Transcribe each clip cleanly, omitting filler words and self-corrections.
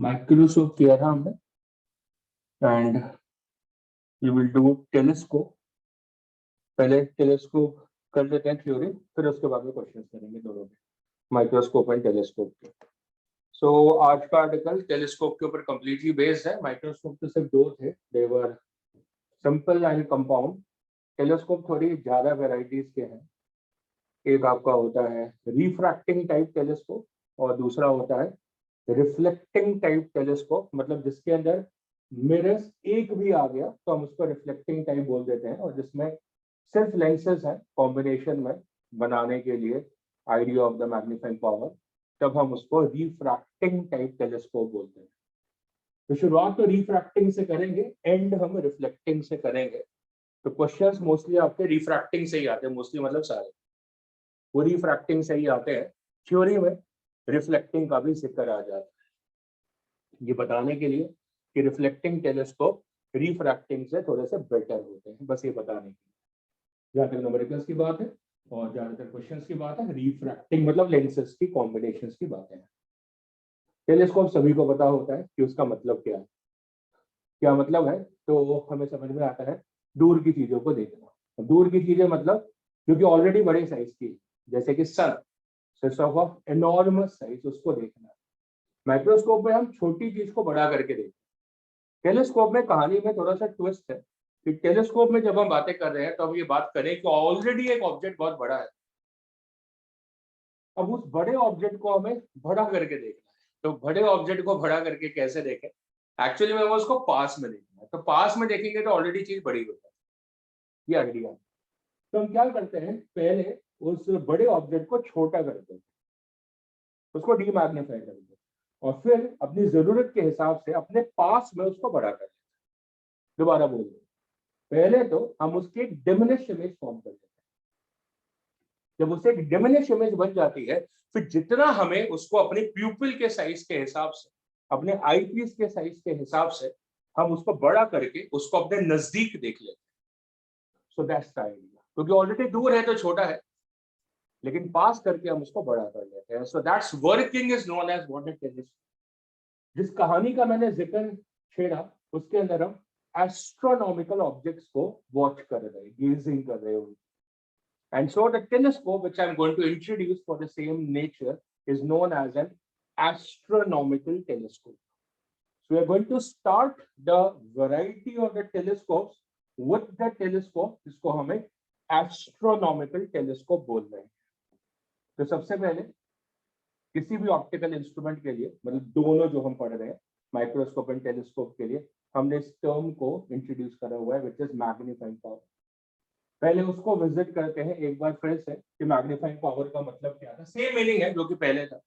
Microscope किया था हमने and you will do telescope. पहले टेलीस्कोप कर लेते हैं थ्योरी, फिर उसके बाद में क्वेश्चंस करेंगे दोनों के, माइक्रोस्कोप एंड टेलीस्कोप के। सो आज का आर्टिकल टेलीस्कोप के ऊपर कंप्लीटली बेस्ड है। माइक्रोस्कोप तो सिर्फ दो थे, they were simple and compound. Telescope थोड़ी ज्यादा वेराइटीज के हैं। एक आपका होता है रिफ्रैक्टिंग टाइप टेलीस्कोप और दूसरा होता है रिफ्लेक्टिंग टाइप टेलीस्कोप, मतलब जिसके अंदर मिरर्स एक भी आ गया तो हम उसको रिफ्लेक्टिंग टाइप बोल देते हैं, और जिसमें सिर्फ लेंसेज हैं कॉम्बिनेशन में बनाने के लिए idea of the magnifying power, तब हम उसको रिफ्रैक्टिंग टाइप टेलीस्कोप बोलते हैं। तो शुरुआत तो रिफ्रैक्टिंग से करेंगे, एंड हम रिफ्लेक्टिंग से करेंगे। तो क्वेश्चंस मोस्टली आपके रिफ्रैक्टिंग से ही आते हैं, मोस्टली मतलब सारे वो रिफ्रैक्टिंग से ही आते हैं। थ्योरी में रिफ्लेक्टिंग का भी जिक्र आ जाता है, ये बताने के लिए कि रिफ्लेक्टिंग टेलीस्कोप रिफ्रैक्टिंग से थोड़े से बेटर होते हैं, बस ये बताने के लिए। जहाँ तक न्यूमेरिकल्स की बात है और जहाँ तक क्वेश्चंस की बात है, रिफ्रैक्टिंग मतलब लेंसेज की कॉम्बिनेशंस की बातें हैं। टेलीस्कोप सभी को पता होता है कि उसका मतलब क्या है। क्या मतलब है तो हमें समझ में आता है, दूर की चीजों को देखना। दूर की चीजें मतलब जो कि ऑलरेडी बड़े साइज की, जैसे कि सन, सिस्टम ऑफ एनॉर्मस साइज, उसको देखना। माइक्रोस्कोप में हम छोटी चीज को बड़ा करके देखते हैं। टेलीस्कोप में कहानी में थोड़ा सा ट्विस्ट है कि टेलीस्कोप में जब हम बातें कर रहे हैं तो हम ये बात करें कि ऑलरेडी एक ऑब्जेक्ट बहुत बड़ा है, अब उस बड़े ऑब्जेक्ट को हमें बड़ा करके देखना है। तो बड़े ऑब्जेक्ट को बड़ा करके कैसे देखें, एक्चुअली में उसको पास में देखना है। तो पास में देखेंगे तो ऑलरेडी चीज बड़ी हो जाती है, ये आइडिया। तो हम क्या करते हैं, पहले उस बड़े ऑब्जेक्ट को छोटा करते हैं, उसको डीमैग्नीफाई करते हैं, और फिर अपनी जरूरत के हिसाब से अपने पास में उसको बड़ा करते हैं। दोबारा बोल रहे, पहले तो हम उसकी एक डिमिनिश इमेज फॉर्म कर देते हैं। जब उसे एक डिमिनिश इमेज बन जाती है, फिर जितना हमें उसको अपने प्यूपिल के साइज के हिसाब से, अपने आईपीस के साइज के हिसाब से, हम उसको बड़ा करके उसको अपने नजदीक देख लेते हैं। सो दैट्स द आइडिया, क्योंकि ऑलरेडी दूर है तो छोटा है, लेकिन पास करके हम उसको बड़ा कर लेते हैं। So that's working is known as what it is. जिस कहानी का मैंने जिक्र छेड़ा, उसके अंदर हम एस्ट्रोनॉमिकल ऑब्जेक्ट्स को वॉच कर रहे हैं, गेजिंग कर रहे हैं। And so the telescope, which I'm going to introduce for the same nature, is known as an astronomical telescope. So we are going to start the variety of the telescopes with the telescope, जिसको हमें astronomical telescope बोल रहे हैं। तो सबसे पहले किसी भी ऑप्टिकल इंस्ट्रूमेंट के लिए, मतलब दोनों जो हम पढ़ रहे हैं, माइक्रोस्कोप एंड टेलीस्कोप के लिए, हमने इस टर्म को इंट्रोड्यूस करा हुआ है, विच इज मैग्नीफाइंग पावर। पहले उसको विजिट करते हैं एक बार फिर से कि मैग्नीफाइंग पावर का मतलब क्या था। सेम मीनिंग है जो कि पहले था।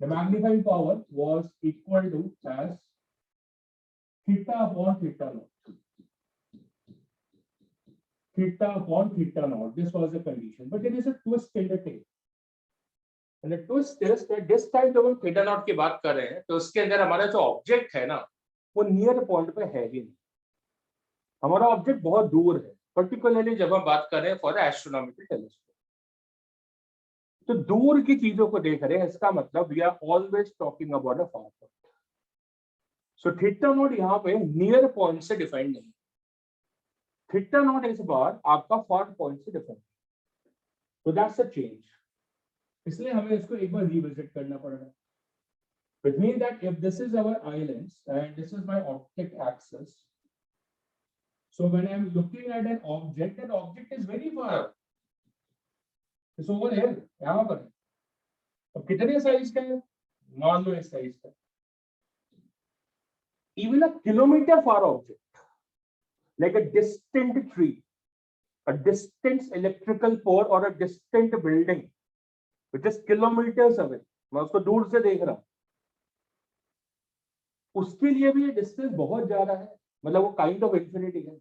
The magnifying power was equal to as theta upon theta not, theta upon theta not. This was the condition, but there is a twist in the tale. And the twist is that this time जब हम theta naught की बात कर रहे हैं तो उसके अंदर हमारा जो ऑब्जेक्ट है ना, वो नियर पॉइंट पे है ही नहीं। हमारा ऑब्जेक्ट बहुत दूर है, पर्टिकुलरली जब हम बात कर रहे हैं फॉर एस्ट्रोनॉमिकल टेलीस्कोप। तो दूर की चीजों को देख रहे हैं, इसका मतलब we are always talking about a far point. So theta not यहाँ पे नियर पॉइंट से डिफाइंड नहीं, थीटा नॉट इस बार आपका फार पॉइंट से डिफाइंड। तो दैट्स अ चेंज, इसलिए हमें इसको एक बार रिविजिट करना पड़ रहा है। Which means that if this is our eye lens and this is my optic axis, so when I am looking at an object, that object is very far. It's over here, यहाँ पर है। अब कितने size का है, मान लो इस size का। Even a kilometer far object, like a distant tree, a distant electrical pole or a distant building, which is kilometers away, मैं उसको दूर से देख रहा हूँ, उसके लिए भी ये डिस्टेंस बहुत ज्यादा है, मतलब वो काइंड ऑफ इंफिनिटी है।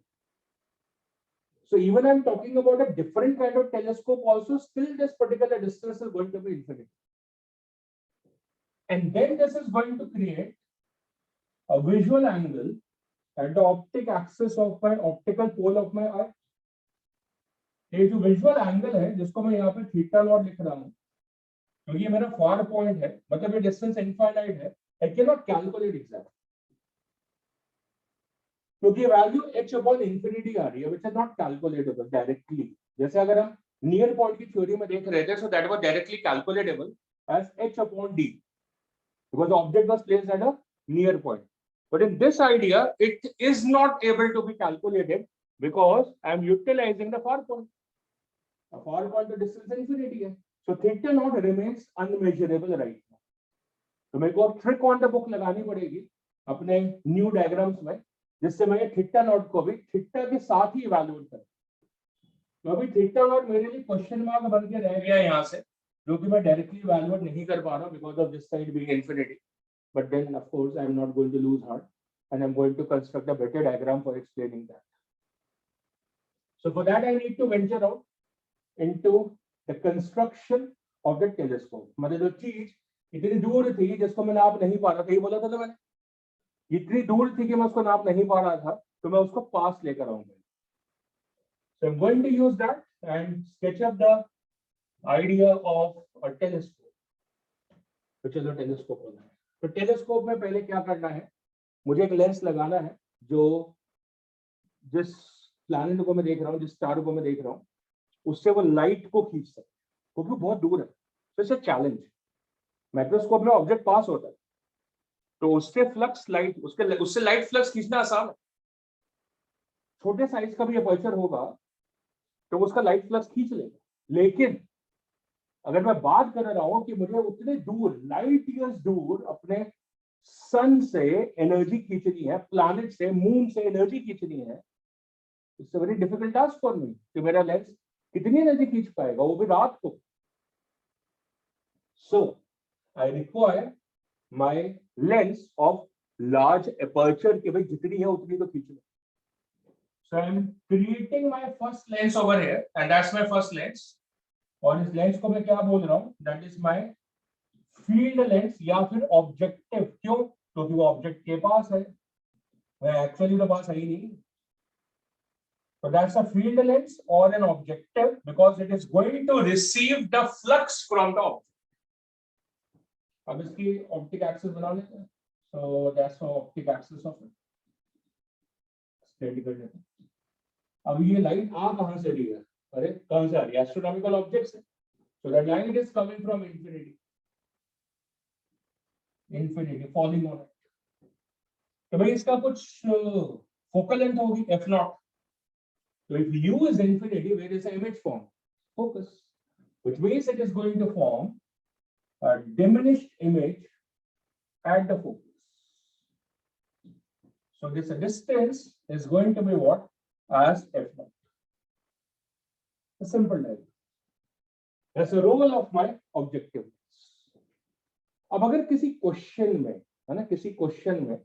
So even I'm talking about a different kind of telescope also, still this particular distance is going to be infinite. And then this is going to create a visual angle at the optic axis of my optical pole of my eye. ये जो visual angle है, जिसको मैं यहाँ पे theta naught लिख रहा हूँ, क्योंकि ये मेरा फार पॉइंट है, मतलब ये डिस्टेंस इनफाइनाइट है, I cannot calculate exactly, क्योंकि वैल्यू h अपॉन इंफिनिटी आ रही है, which is not calculatable directly. जैसे अगर हम नियर पॉइंट की थ्योरी में देख रहे थे, so that was directly calculatable as h upon d, because the object was placed at a near point. But in this idea, it is not able to be calculated because I am utilizing the far point. A far point to distance infinity है, so theta naught remains unmeasurable right now. तो मेरे को trick on the book लगानी पड़ेगी अपने new diagrams में, जिससे मैं थीटा नॉट को भी थीटा के साथ ही इवैल्यूएट करूं. तो अभी थीटा नॉट मेरे लिए क्वेश्चन मार्क बन के रह गया यहाँ से, जो कि मैं डायरेक्टली इवैल्यूएट नहीं कर पा रहा because of this side being infinity. But then of course I am not going to lose heart and I am going to construct a better diagram for explaining that. So for that I need to venture out into the construction of the telescope. मतलब जो चीज इतनी दूर थी जिसको मैं नाप नहीं पा रहा था, ये बोला था ना मैंने, इतनी दूर थी कि मैं उसको नाप नहीं पा रहा था, तो मैं उसको पास लेकर आऊंगा. So I'm going to use that and sketch up the idea of a telescope. तो चलो टेलीस्कोप होना है. तो टेलीस्कोप में पहले क्या करना है, मुझे एक लेंस लगाना है जो जिस प्लैनेट को मैं देख रहा हूँ, जिस स्टार को मैं देख रहा हूँ, उससे वो लाइट को खींच सके, क्योंकि बहुत दूर है. तो इट्स अ चैलेंज. माइक्रोस्कोप में ऑब्जेक्ट पास होता है, तो उससे फ्लक्स लाइट, उससे लाइट फ्लक्स खींचना आसान है. छोटे साइज का भी अपर्चर होगा तो उसका लाइट फ्लक्स खींच लेगा. लेकिन अगर मैं बात कर रहा हूं कि मुझे उतने दूर, लाइट ईयर्स दूर अपने सन से एनर्जी खींचनी है, प्लैनेट से, मून से एनर्जी खींचनी है, it's a very difficult task for me कि मेरा लेंस कितनी एनर्जी खींच पाएगा, वो भी रात को. So I require my lens of large aperture कि भाई जितनी है उतनी तो खींच लो. So I am creating my first lens over here and that's my first lens. और इस लेंस को मैं क्या बोल रहा हूं, that is my field lens या फिर ऑब्जेक्टिव. क्यों? क्योंकि वो ऑब्जेक्ट के पास है, मैं एक्चुअली तो पास है ही नहीं. So that's a field lens or an objective because it is going to receive the flux from the object. अब इसकी ऑप्टिक एक्सिस बना लेते हैं. So that's the optic axis of it. Steady कर लेते हैं. अब ये लाइट आ कहां से रही है? अरे कहां से आ रही है? एस्ट्रोनॉमिकल ऑब्जेक्ट से. So that light is coming from infinity. Infinity falling on it. तो भाई इसका कुछ फोकल लेंथ होगी f naught. So if u is infinity, where is the image form? Focus, which means it is going to form a diminished image at the focus. So this distance is going to be what? As f naught. A simple diagram. That's the role of my objective. अब अगर किसी question में, है ना, किसी question में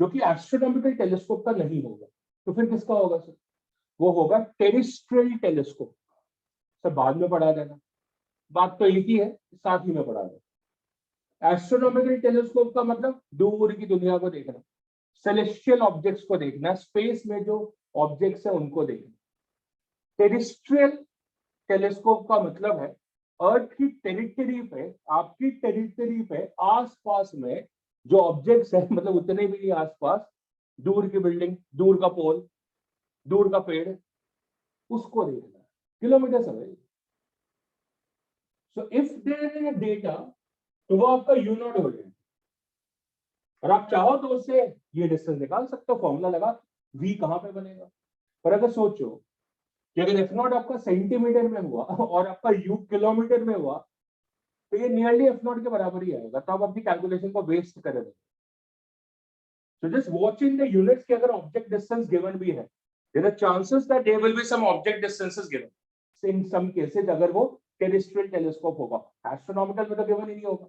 जो कि एस्ट्रोनॉमिकल टेलीस्कोप का नहीं होगा, तो फिर किसका होगा सर? वो होगा टेरेस्ट्रियल टेलीस्कोप. सर बाद में पढ़ा देना, बात तो एक ही है, साथ ही में पढ़ा देना. एस्ट्रोनॉमिकल टेलीस्कोप का मतलब दूर की दुनिया को देखना, सेलेस्टियल ऑब्जेक्ट्स को देखना, स्पेस में जो ऑब्जेक्ट्स है उनको देखना. टेरेस्ट्रियल टेलीस्कोप का मतलब है अर्थ की टेरिटरी पे, आपकी टेरिटरी पे आसपास में जो ऑब्जेक्ट्स है, मतलब उतने भी नहीं आसपास, दूर की बिल्डिंग, दूर का पोल, दूर का पेड़, उसको देखना है, kilometre away. So if there is data, तो वो आपका यू नॉट हो जाएगा. और आप चाहो तो उससे ये डिस्टेंस निकाल सकते हो, फॉर्मूला लगा, v कहां पे बनेगा. पर अगर सोचो कि अगर एफ नॉट आपका सेंटीमीटर में हुआ और आपका यू किलोमीटर में हुआ, तो ये नियरली एफ नॉट के बराबर ही आएगा. तो आप अपनी कैलकुलेशन को वेस्ट करेंगे. So just watch in the units कि अगर object distance given भी है, there are chances that there will be some object distances given. So in some cases अगर वो terrestrial telescope होगा, astronomical में तो given ही नहीं होगा.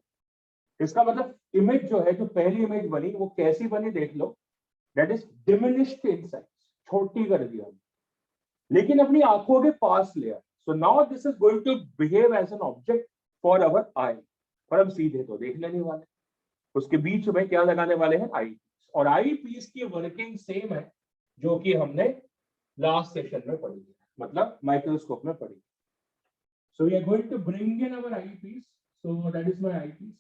इसका मतलब image जो है, जो पहली image बनी, वो कैसी बनी देख लो, that is diminished in size, छोटी कर दिया, लेकिन अपनी आंखों के पास लिया. So now this is going to behave as an object for our eye. पर हम सीधे तो देख लेने वाले, उसके बीच में क्या लगाने वाले हैं? आई. और आई पीस की वर्किंग सेम है जो कि हमने लास्ट सेशन में पढ़ी है, मतलब माइक्रोस्कोप में पढ़ी. So we are going to bring in our eyepiece. So that is my eyepiece.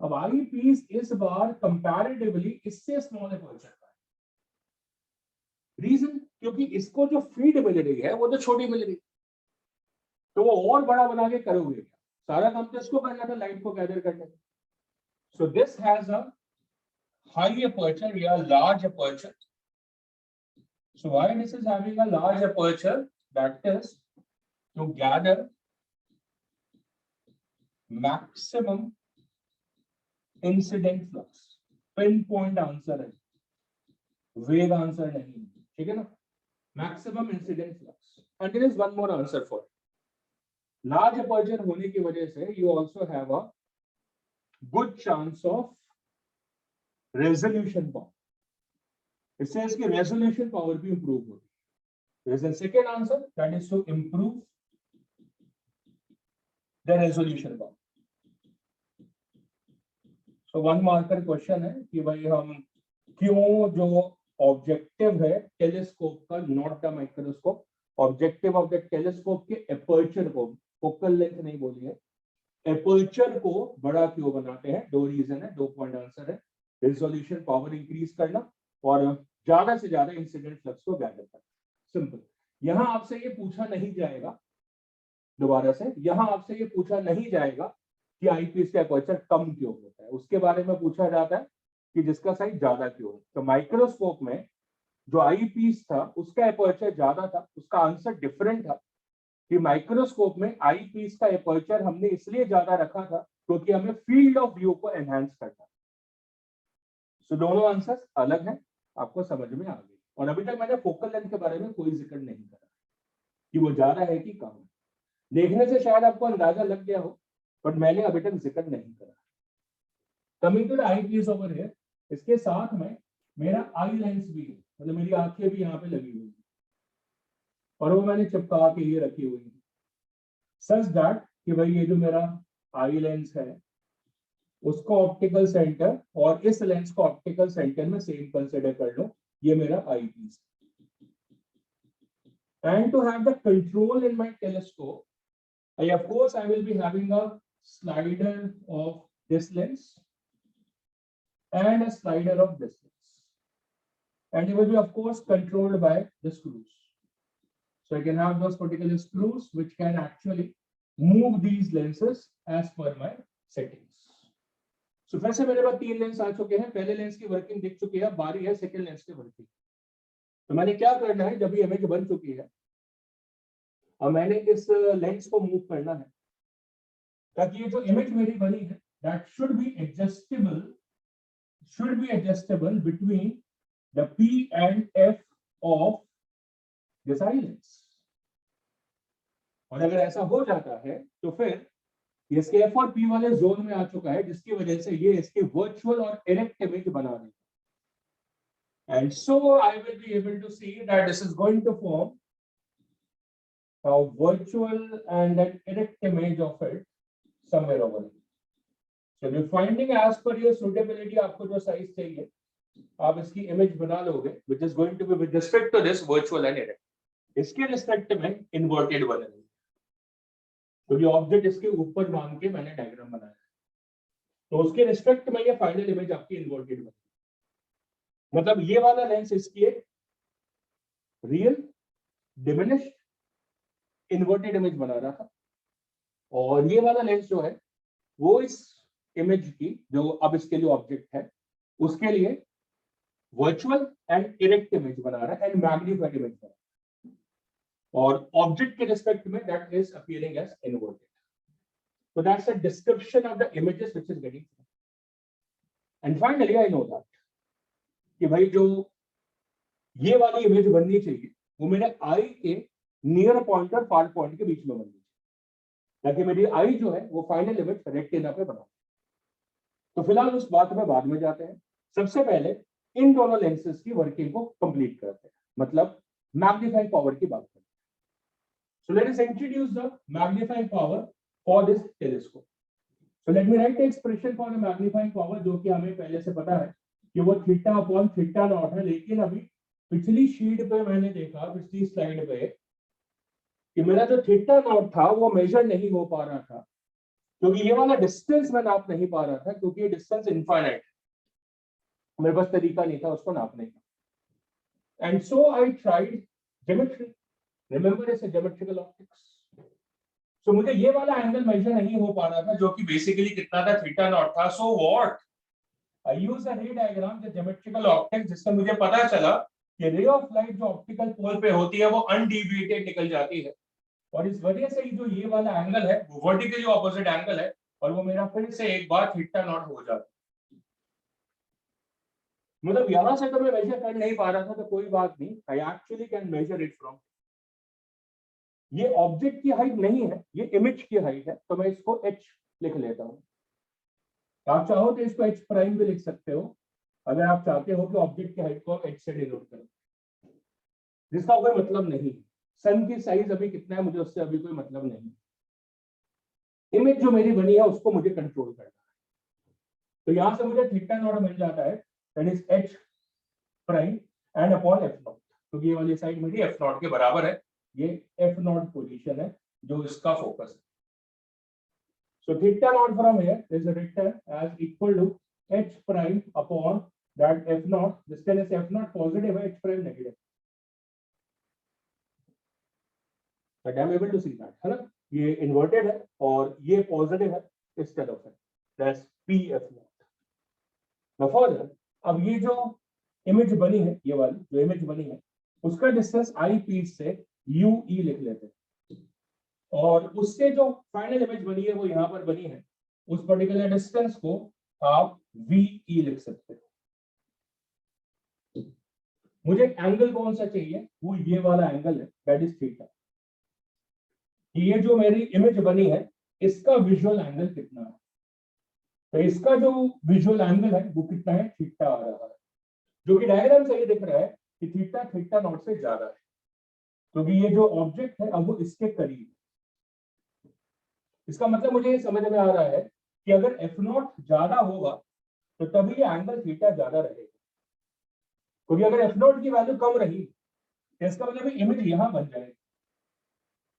अब आई पीस इस बार कंपैरेटिवली इससे स्मॉल अपर्चर का है। रीजन, क्योंकि इसको जो फीड मिल रही है वो तो छोटी मिल रही, तो वो और बड़ा बना के करोगे क्या? सारा काम तो इसको करना था, लाइट को गैदर करने। So this has a high aperture या large aperture. So why this is having a large aperture? That is to gather maximum incident flux. Pinpoint answer है, वेग आंसर नहीं, ठीक है ना? Maximum incident flux. And there is one more answer for it. Large aperture होने की वजह से you also have a good chance of resolution power. इससे इसकी resolution power भी improve होगी. There is a second answer, that is to improve the resolution power. So one marker question है कि भाई हम क्यों जो ऑब्जेक्टिव है टेलीस्कोप का, not the microscope, objective of the telescope के एपर्चर को, फोकल लेंथ नहीं बोली है, एपर्चर को बड़ा क्यों बनाते हैं? दो रीजन है, 2 पॉइंट आंसर है. रेजोल्यूशन पावर इंक्रीज करना और ज्यादा से ज्यादा इंसिडेंट फ्लक्स को गैदर करना. सिंपल. यहां आपसे ये पूछा नहीं जाएगा, दोबारा से यहां आपसे ये पूछा नहीं जाएगा कि आईपीस का एपर्चर कम क्यों होता है, उसके बारे में पूछा जाता है कि जिसका साइज ज्यादा क्यों है. तो माइक्रोस्कोप में जो आईपीस था उसका एपर्चर ज्यादा था, उसका आंसर डिफरेंट था कि माइक्रोस्कोप में आईपीस का एपर्चर हमने इसलिए ज्यादा रखा था क्योंकि हमें फील्ड ऑफ व्यू को एनहांस करना. सो दोनों आंसर्स अलग हैं, आपको समझ में आ गई. और अभी तक मैंने फोकल लेंथ के बारे में कोई जिक्र नहीं करा कि वो ज्यादा है कि कम है. देखने से शायद आपको अंदाजा लग गया हो, बट मैंने अभी तक जिक्र नहीं करा. Coming to the eyepiece over here, इसके साथ में मेरा आई लेंस भी है, मतलब मेरी आंखें भी यहाँ पे लगी हुई है और वो मैंने चिपका के ये रखी हुई है सच दैट कि भाई ये जो मेरा आई लेंस है उसको ऑप्टिकल सेंटर और इस लेंस को ऑप्टिकल सेंटर में सेम कंसिडर कर लो, ये मेरा eyepiece. And to have the control in my telescope, of course I will be having a slider of this lens and a slider of this lens, and it will be of course controlled by the screws. So I can have those particular screws which can actually move these lenses as per my settings. So फिर से मेरे पास 3 lens आ चुके हैं. पहले lens की working दिख चुकी है, बारी है सेकंड लेंस की वर्किंग. तो मैंने क्या करना है, जब ये इमेज बन चुकी है और मैंने इस लेंस को मूव करना है ताकि ये जो इमेज मेरी बनी है that should be adjustable between the P and F of this eye lens. और अगर ऐसा हो जाता है तो फिर इसके F और P वाले जोन में आ चुका है, जिसकी वजह से ये इसकी वर्चुअल और इरेक्ट इमेज बना देगा. And so I will be able to see that this is going to form a virtual and an erect image of it somewhere over here. So you're finding as per your suitability, आपको जो size चाहिए आप इसकी image बना लोगे, which is going to be with respect to this virtual and erect. इसके respect में inverted बनेगी. तो ये ऑब्जेक्ट इसके ऊपर मान के मैंने डायग्राम बनाया है, तो उसके रिस्पेक्ट में ये फाइनल इमेज आपकी इन्वर्टेड बनेगी. मतलब ये वाला लेंस इसकी एक रियल डिमिनिश्ड इन्वर्टेड इमेज बना रहा था और ये वाला लेंस जो है वो इस इमेज की जो अब इसके लिए ऑब्जेक्ट है उसके लिए वर्चुअल एंड इरेक्ट इमेज बना रहा है एंड मैग्नीफाइड इमेज बना रहा है और ऑब्जेक्ट के रिस्पेक्ट में that is appearing as inverted. So that's a description of the images which is getting. And finally I know that कि भाई जो ये वाली इमेज बननी चाहिए वो मेरे आई के नियर पॉइंट और फार पॉइंट के बीच में बननी चाहिए ताकि मेरी आई जो है वो फाइनल इमेज रेक्टेना पे बना. तो फिलहाल उस बात में बाद में जाते हैं. सबसे पहले इन दोनों लेंसेज की वर्किंग को कंप्लीट करते हैं, मतलब मैग्नीफाइंग पावर की बात करते हैं. So let us introduce the magnifying power for this telescope. So let me right the expression for the magnifying power, जो कि हमें पहले से पता है कि वो थीटा अपॉन थीटा नॉट है. लेकिन अभी पिछली शीट पे मैंने देखा, पिछली स्लाइड पे, कि मेरा जो थीटा नॉट था वो मेजर नहीं हो पा रहा था क्योंकि ये वाला डिस्टेंस मैं नाप नहीं पा रहा था, क्योंकि ये डिस्टेंस इनफाइनाइट, मेरे पास तरीका नहीं था उसको नापने का। And so I tried geometry, remember it's geometrical optics. सो मुझे ये वाला एंगल मेजर नहीं हो पा रहा था, जो कि बेसिकली कितना था, थीटा नॉट था। So what, I use a रे डायग्राम, द ज्योमेट्रिकल ऑप्टिक्स, जिससे मुझे पता चला कि रे ऑफ लाइट जो ऑप्टिकल पोल पे होती है वो अनडिविएटेड निकल जाती है, और इस वजह से जो ये वाला एंगल है वो वर्टिकली ऑपोजिट एंगल है, और वो मेरा फिर से एक बार थीटा नॉट हो जाता है। मतलब यहां से तो मैं मेजर कर नहीं पा रहा था, तो कोई बात नहीं, I actually can measure it from, ये ऑब्जेक्ट की हाइट नहीं है, ये इमेज की हाइट है, तो मैं इसको h लिख लेता हूं। आप चाहो तो इसको h प्राइम भी लिख सकते हो, अगर आप चाहते हो कि ऑब्जेक्ट की हाइट को h से डिनोट करो, जिसका कोई मतलब नहीं। सन की साइज अभी कितना है मुझे उससे अभी कोई मतलब नहीं, इमेज जो मेरी बनी है उसको मुझे कंट्रोल करना है। तो यहां से मुझे थीटा नॉट मिल जाता है, that is h prime and upon f not, क्योंकि ये वाली साइड मेरी f नॉट के बराबर है, ये f नॉट पोजीशन है जो इसका फोकस है। So theta naught from here is written as equal to h prime upon that f naught. This can is f naught positive, h prime negative. But I am able to see that, है ना? ये inverted है और ये positive है इस तरफ है. That's p f naught. Now further, अब ये जो image बनी है, ये वाली जो image बनी है, उसका distance I p से u e लिख लेते हैं. और उससे जो फाइनल इमेज बनी है वो यहाँ पर बनी है, उस पर्टिकुलर डिस्टेंस को आप VE लिख सकते हो। मुझे एंगल कौन सा चाहिए, वो ये वाला एंगल है, दैट इज थीटा। ये जो मेरी इमेज बनी है इसका विजुअल एंगल कितना है, तो इसका जो विजुअल एंगल है वो कितना है, थीटा आ रहा है, जो कि डायग्राम से ये दिख रहा है कि थीटा थीटा नॉट से ज्यादा है, क्योंकि ये जो ऑब्जेक्ट है अब वो इसके करीब है। इसका मतलब मुझे ये समझ में आ रहा है कि अगर एफ नॉट ज्यादा होगा तो तभी ये एंगल थीटा ज्यादा रहेगा, क्योंकि अगर एफ नॉट की वैल्यू कम रही तो इसका मतलब इमेज यहां बन जाएगी,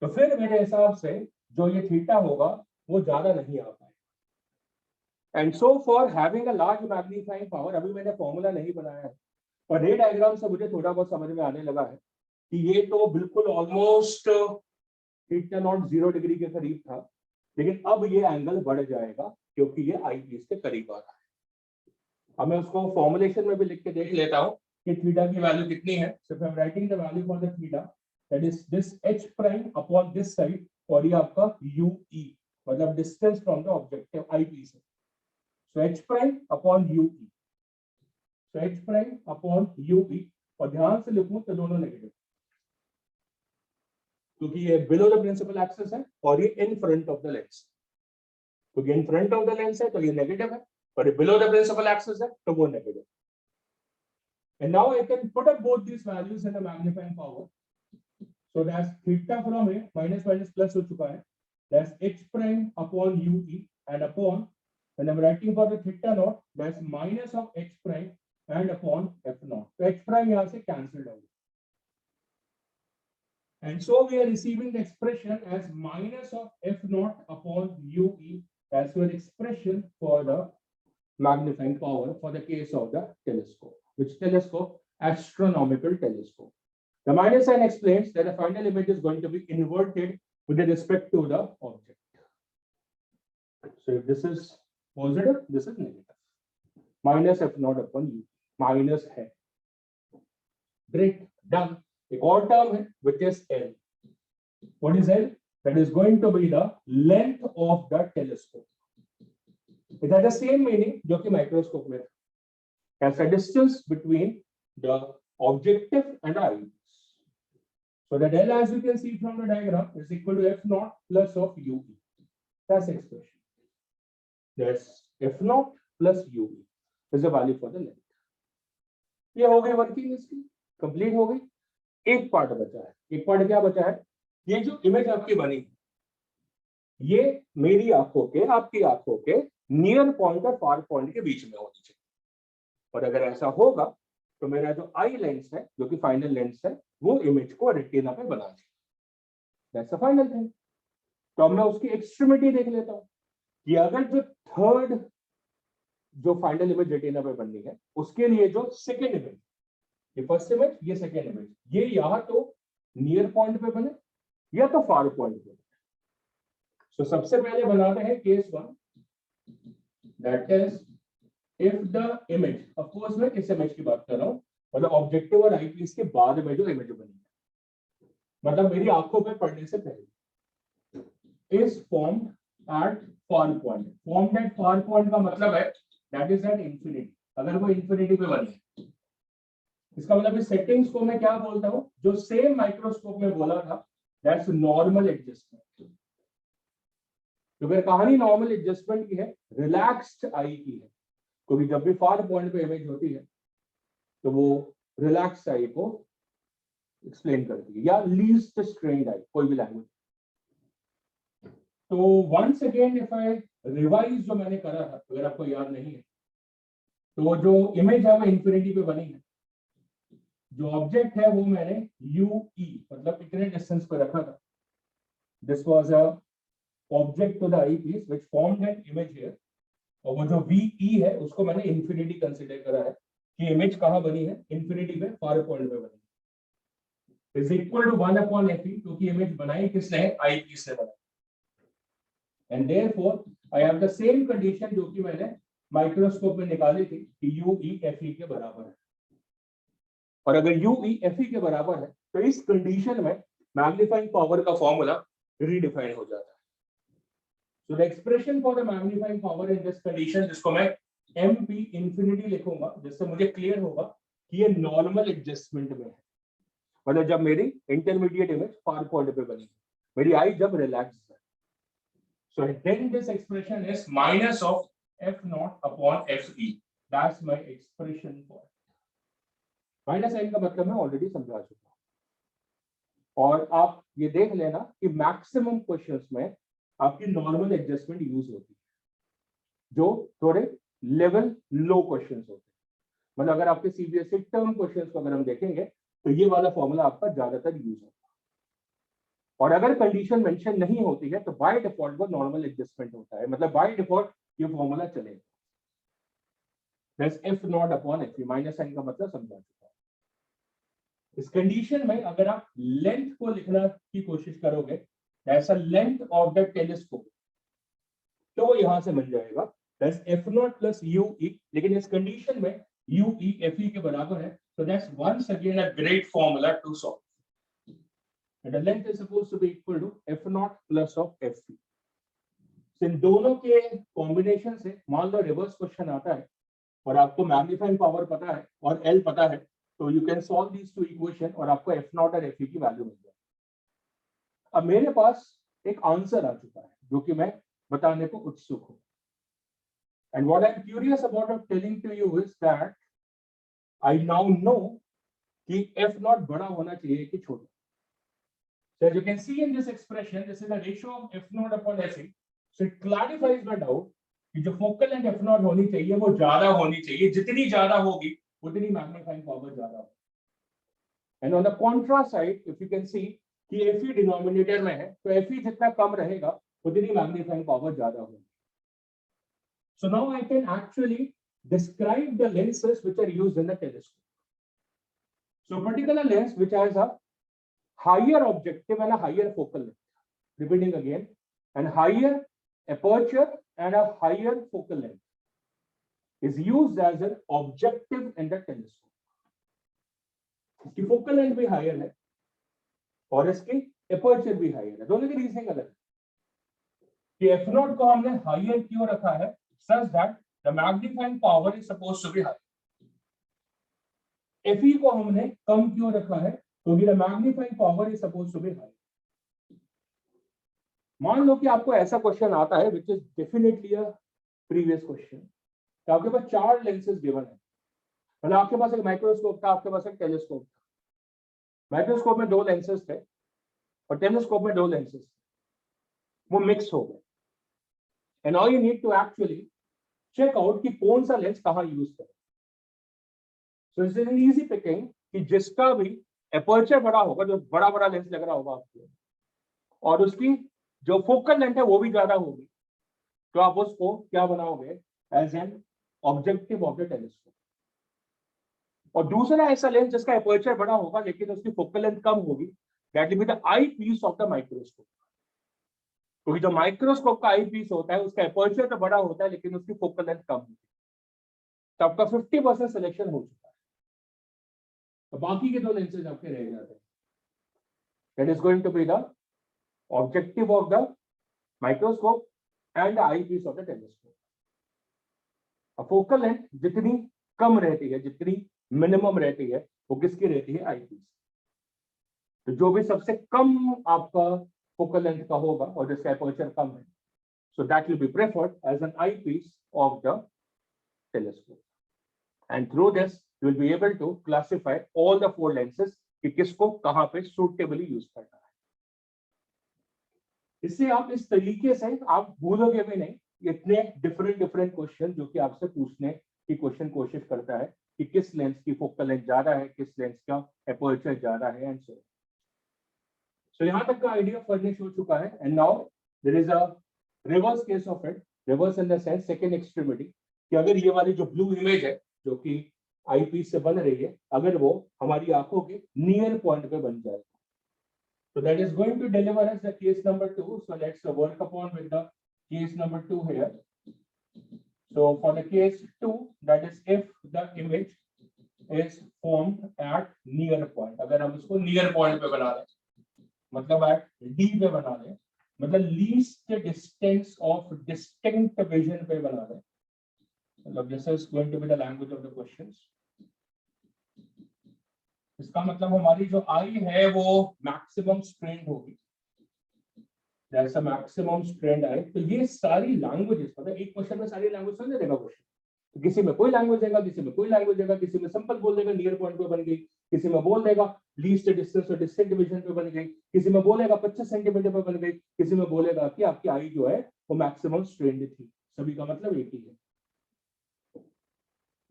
तो फिर मेरे हिसाब से जो ये थीटा होगा वो ज्यादा नहीं आ पाएगा। And so for having a large magnifying power, अभी मैंने फॉर्मूला नहीं बनाया है, पर रे डायग्राम से मुझे थोड़ा बहुत समझ में आने लगा है कि ये तो बिल्कुल ऑलमोस्ट थीटा नॉट 0 डिग्री के करीब था, लेकिन अब ये एंगल बढ़ जाएगा क्योंकि ये आई पीस के करीब आ रहा है। अब मैं उसको फॉर्मुलेशन में भी लिख के देख लेता हूं कि थीटा की वैल्यू कितनी है। So I am writing the value for the theta, that is this h prime upon this side, और ये आपका ue, मतलब distance from the objective eyepiece है। So h prime upon ue, so h prime upon ue, और ध्यान से लिखूं तो दोनों नेगेटिव, क्योंकि ये बिलो द प्रिंसिपल एक्सिस है और ये in front of the lens, क्योंकि in front of the lens है तो ये नेगेटिव है, और ये बिलो द प्रिंसिपल एक्सिस है तो वो negative. And now I can put up both these values in the magnifying power. So that's theta from here, minus minus plus हो चुका है, that's h prime upon ue, and upon, when I'm writing for the theta naught, that's minus of h prime and upon f naught. So h prime यहाँ से cancelled out. And so we are receiving the expression as minus of f naught upon ue as your expression for the magnifying power for the case of the telescope. Which telescope? Astronomical telescope. The minus sign explains that the final image is going to be inverted with respect to the object. So if this is positive, this is negative. Minus f naught upon u. Minus है. Great. Done. एक और term है which is L. What is L? That is going to be the length of the telescope. It has the same meaning जो कि microscope में, as a distance between the objective and the eyes. So the L, as you can see from the diagram, is equal to f naught plus of ue. That's the expression. That's f naught plus ue is the value for the length. ये हो गई working, इसकी complete हो गई। एक part बचा है। एक पार्ट क्या बचा है, ये जो इमेज आपकी बनी ये मेरी आंखों के, आपकी आंखों के नियर पॉइंट और फार पॉइंट के बीच में होनी चाहिए, और अगर ऐसा होगा तो मेरा जो आई लेंस है, जो कि फाइनल लेंस है, वो इमेज को रेटिना पे बना देगा। That's the final thing. तो अब मैं उसकी एक्सट्रीमिटी देख लेता हूं। कि अगर जो थर्ड जो फाइनल इमेज रेटिना पे बननी है उसके लिए जो सेकेंड इमेज, ये फर्स्ट इमेज, ये सेकेंड इमेज, ये या तो नियर पॉइंट पे बने या तो फार पॉइंट पे। तो सबसे पहले बनाते हैं case one, that is if the image, of course मैं किस इमेज की बात कर रहा हूं, मतलब ऑब्जेक्टिव और आईपीस के बाद में जो इमेज बनी है, मतलब मेरी आंखों पे पड़ने से पहले, is formed at far point. Formed at far point का मतलब है दैट इज एट इंफिनिटी। अगर वो इंफिनिटी पे बनी है, इसका मतलब इस सेटिंग्स को मैं क्या बोलता हूं, जो सेम माइक्रोस्कोप में बोला था, दैट्स नॉर्मल एडजस्टमेंट। तो फिर कहानी नॉर्मल एडजस्टमेंट की है, रिलैक्स्ड आई की है, क्योंकि जब भी फार पॉइंट पे इमेज होती है तो वो रिलैक्स्ड आई को एक्सप्लेन करती है, या लीस्ट स्ट्रेन्ड आई, कोई भी लैंग्वेज। तो once again if I revise जो मैंने करा था, अगर आपको याद नहीं है, तो जो इमेज है वो इंफिनिटी पे बनी है, जो ऑब्जेक्ट है वो मैंने UE मतलब इतने डिस्टेंस पे रखा था। This was a object to the eyepiece which formed an image here, और वो जो VE है उसको मैंने इंफिनिटी कंसीडर करा है कि इमेज कहां बनी है, इंफिनिटी पे, फार पॉइंट पे बनी है, इज इक्वल टू 1/FE, क्योंकि इमेज बनाई किसने है, आई पीस ने बनाई। And therefore I have the same condition जो कि मैंने माइक्रोस्कोप में निकाली थी कि UE/FE के बराबर है। और अगर UE/FE के बराबर है तो इस कंडीशन में मैग्नीफाइंग पावर का फॉर्मूला रीडिफाइन हो जाता है। So the expression for the magnifying power in this condition, जिसको मैं MP इंफिनिटी लिखूंगा, जिससे मुझे क्लियर होगा कि ये नॉर्मल एडजस्टमेंट में है, मतलब जब मेरी इंटरमीडिएट इमेज फार पॉइंट पे बनी, मेरी आई जब रिलैक्स है। So then this expression is minus of F0 upon FE. That's my expression for it. Minus sign का मतलब मैं ऑलरेडी समझा चुका हूं, और आप ये देख लेना कि मैक्सिमम क्वेश्चंस में आपकी नॉर्मल एडजस्टमेंट यूज होती है, जो थोड़े लेवल लो क्वेश्चंस होते हैं। मतलब अगर आपके CBSE टर्म क्वेश्चंस को अगर हम देखेंगे तो ये वाला फॉर्मूला आपका ज्यादातर यूज होता है, और अगर कंडीशन मेंशन नहीं होती है तो बाय डिफॉल्ट वो नॉर्मल एडजस्टमेंट होता है, मतलब बाय डिफॉल्ट ये फॉर्मूला चलेगा। F0 upon FE, minus sign का मतलब समझा चुका है। इस कंडीशन में अगर आप लेंथ को लिखना की कोशिश करोगे, ऐसा लेंथ ऑफ द टेलीस्कोप, तो वो यहां से मिल जाएगा F0 plus UE, लेकिन इस कंडीशन में UE/FE के बराबर है, so that's once again a great formula to solve, and the length is supposed to be equal to F0 plus of FE. इन दोनों के कॉम्बिनेशन से मान लो रिवर्स क्वेश्चन आता है और आपको मैग्नीफाइंग पावर पता है और L पता है, तो you can solve these two equation और आपको F0 और FE की वैल्यू मिल जाए। अब मेरे पास एक आंसर आ चुका है जो कि मैं बताने को उत्सुक हूं, and what I'm curious about of telling to you is that I now know कि F0 बड़ा होना चाहिए कि छोटा। So as you can see in this expression, this is a ratio of F0 upon FE. So it clarifies my doubt कि जो focal length F0 होनी चाहिए वो ज्यादा होनी चाहिए, जितनी ज्यादा होगी उतनी मैग्नीफाइंग पावर ज्यादा होगी। And on the contrast side, if you can see कि FE डिनोमिनेटर में है तो FE जितना कम रहेगा उतनी मैग्नीफाइंग पावर ज्यादा होगी। So now I can actually describe the lenses which are used in the telescope. So a particular lens which has a higher objective and a higher focal length, repeating again, and higher aperture and a higher focal length is used as an objective in the telescope. इसकी focal length भी higher है और इसकी aperture भी higher है, दोनों की reasoning अलग है। कि F0 को हमने higher क्यों रखा है, such that the magnifying power is supposed to be high. FE को हमने कम क्यों रखा है, क्योंकि the magnifying power is supposed to be high. मान लो कि आपको ऐसा क्वेश्चन आता है which is definitely a previous question, तो आपके पास 4 लेंसेज गिवन है, मतलब आपके पास एक माइक्रोस्कोप था, आपके पास एक टेलीस्कोप था। माइक्रोस्कोप में 2 लेंसेज थे और टेलीस्कोप में 2 लेंसेज थे, वो मिक्स हो गए। And now you need to actually check out कि कौन सा लेंस कहां यूज करें। So it's an easy picking कि जिसका भी एपर्चर बड़ा होगा, जो बड़ा बड़ा लेंस लग रहा होगा आपको, और उसकी जो फोकल लेंथ है वो भी ज्यादा होगी, तो आप उसको क्या बनाओगे, as an objective of the telescope. और दूसरा ऐसा लेंस जिसका एपर्चर बड़ा होगा लेकिन उसकी फोकल लेंथ कम होगी, that will be the eyepiece of the microscope. क्योंकि जो माइक्रोस्कोप का आई पीस होता है उसका एपर्चर तो बड़ा होता है लेकिन उसकी फोकल लेंथ कम होती है। तो आपका 50% सिलेक्शन हो चुका है। तो बाकी के दो लेंसेज आपके रह जाते हैं। That is going to be the objective of the microscope and the eyepiece of the telescope. Focal length जितनी कम रहती है, जितनी मिनिमम रहती है, वो किसकी रहती है, आई पीस। तो जो भी सबसे कम आपका फोकल लेंथ का होगा और जिसका एपर्चर कम है, so that will be preferred as an eyepiece of the telescope, and through this you will be able to classify all the four lenses कि किसको कहां पे suitably यूज करना है। इससे आप इस तरीके से आप भूलोगे भी नहीं इतने डिफरेंट क्वेश्चन जो कि आपसे पूछने की कोशिश करता है कि किस लेंस की फोकल लेंथ ज्यादा है, किस लेंस का एपर्चर ज्यादा है, एंड सो यहां तक का आइडिया फर्निश हो चुका है। And now there is a reverse case of it, reverse in the sense second extremity, कि अगर ये वाली जो ब्लू इमेज है जो कि आई पीस से बन रही है, अगर वो हमारी आंखों के नियर पॉइंट पे बन जाए, so that is going to deliver us the case number 2. So let's work upon with the case number 2 here. So for the case 2, that is if the image is formed at near point, अगर हम इसको near point पे बना दें, मतलब at D पे बना दें, मतलब least distance of distinct vision पे बना दें, मतलब this is going to be the language of the questions. इसका मतलब हमारी जो आई है वो मैक्सिमम स्ट्रेंड होगी, जैसा मैक्सिमम स्ट्रेंड आए। तो ये सारी लैंग्वेजेस, मतलब एक क्वेश्चन में सारी लैंग्वेज समझ देगा क्वेश्चन, तो किसी में कोई लैंग्वेज देगा, किसी में कोई लैंग्वेज देगा, किसी में सिंपल बोल देगा नियर पॉइंट पे बन गई, किसी में बोल देगा लीस्ट डिस्टेंस और डिस्टिंक्ट डिवीजन पे बन गई, किसी में बोलेगा 25 सेंटीमीटर पे बन गई, किसी में बोलेगा कि आपकी आई जो है वो मैक्सिमम स्ट्रेंड थी। सभी का मतलब एक ही है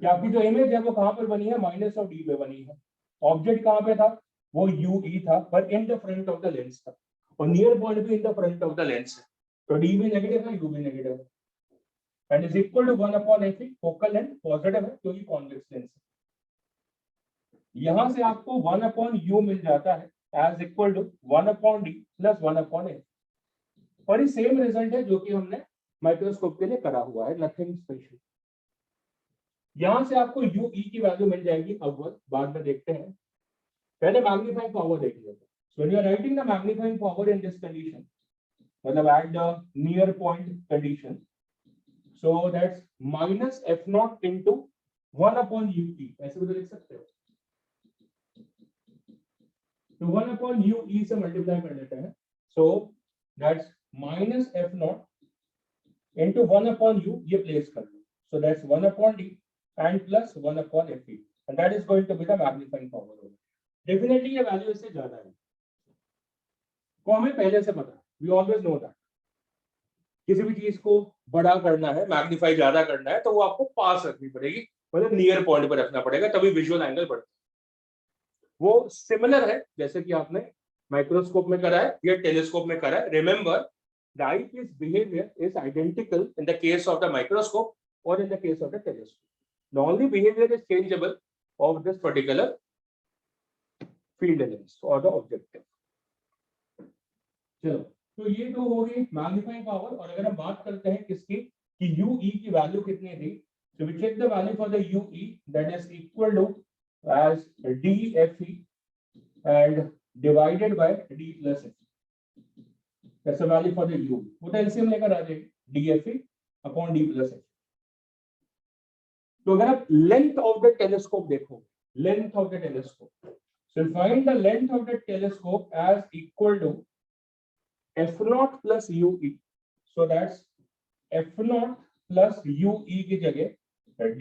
कि आपकी जो इमेज है वो कहां पर बनी है, माइनस ऑफ डी पे बनी है। ऑब्जेक्ट कहां पे था, वो यूई था, पर in the front of the lens था, और नियर पॉइंट भी in the front of the lens है, तो डी भी नेगेटिव है, यू भी नेगेटिव है, and is equal to 1/f। Focal length positive है क्योंकि कॉन्वेक्स लेंस है। यहां से आपको 1/u मिल जाता है as equal to 1/d plus 1/f, और ये सेम रिजल्ट है जो कि हमने माइक्रोस्कोप के लिए करा हुआ है, नथिंग स्पेशल। यहां से आपको यूई की वैल्यू मिल जाएगी अव्वल, बाद में देखते हैं, पहले मैग्नीफाइंग पावर देख लेते हैं। So when you are writing the magnifying power in this condition, मतलब at the near point condition, so that's minus f0 into 1/ue, ऐसे भी तो लिख सकते हो। तो 1/ue से मल्टीप्लाई कर लेते हैं, so that's minus f0 into 1/u, ये प्लेस कर लो, so that's 1/d and plus 1/fe, and that is going to be the magnifying power. Definitely ये वैल्यू इससे ज्यादा है, को हमें पहले से पता है, we always know that। किसी भी चीज को बड़ा करना है, मैग्नीफाई ज्यादा करना है, तो वो आपको पास रखनी पड़ेगी, मतलब नियर पॉइंट पर रखना पड़ेगा, तभी विजुअल एंगल बढ़ता है। वो सिमिलर है जैसे कि आपने माइक्रोस्कोप में करा है या टेलीस्कोप में करा है। Remember the eyepiece behaviour is identical in the case of the microscope और in the case of the telescope. The only behavior is changeable of this particular field length or the objective. चलो, तो ये तो हो गई magnifying power. और अगर हम बात करते हैं किसकी, कि UE की वैल्यू कितनी थी, so we check the value for the UE, that is equal to as DFE and divided by D plus F. That's the value for the UE. वो तो LCM लेकर आ जाएगी DFE upon D plus F। तो अगर आप length of the telescope देखो, length of the telescope, so find the length of the telescope as equal to f0 plus ue, so that's f0 plus ue की जगह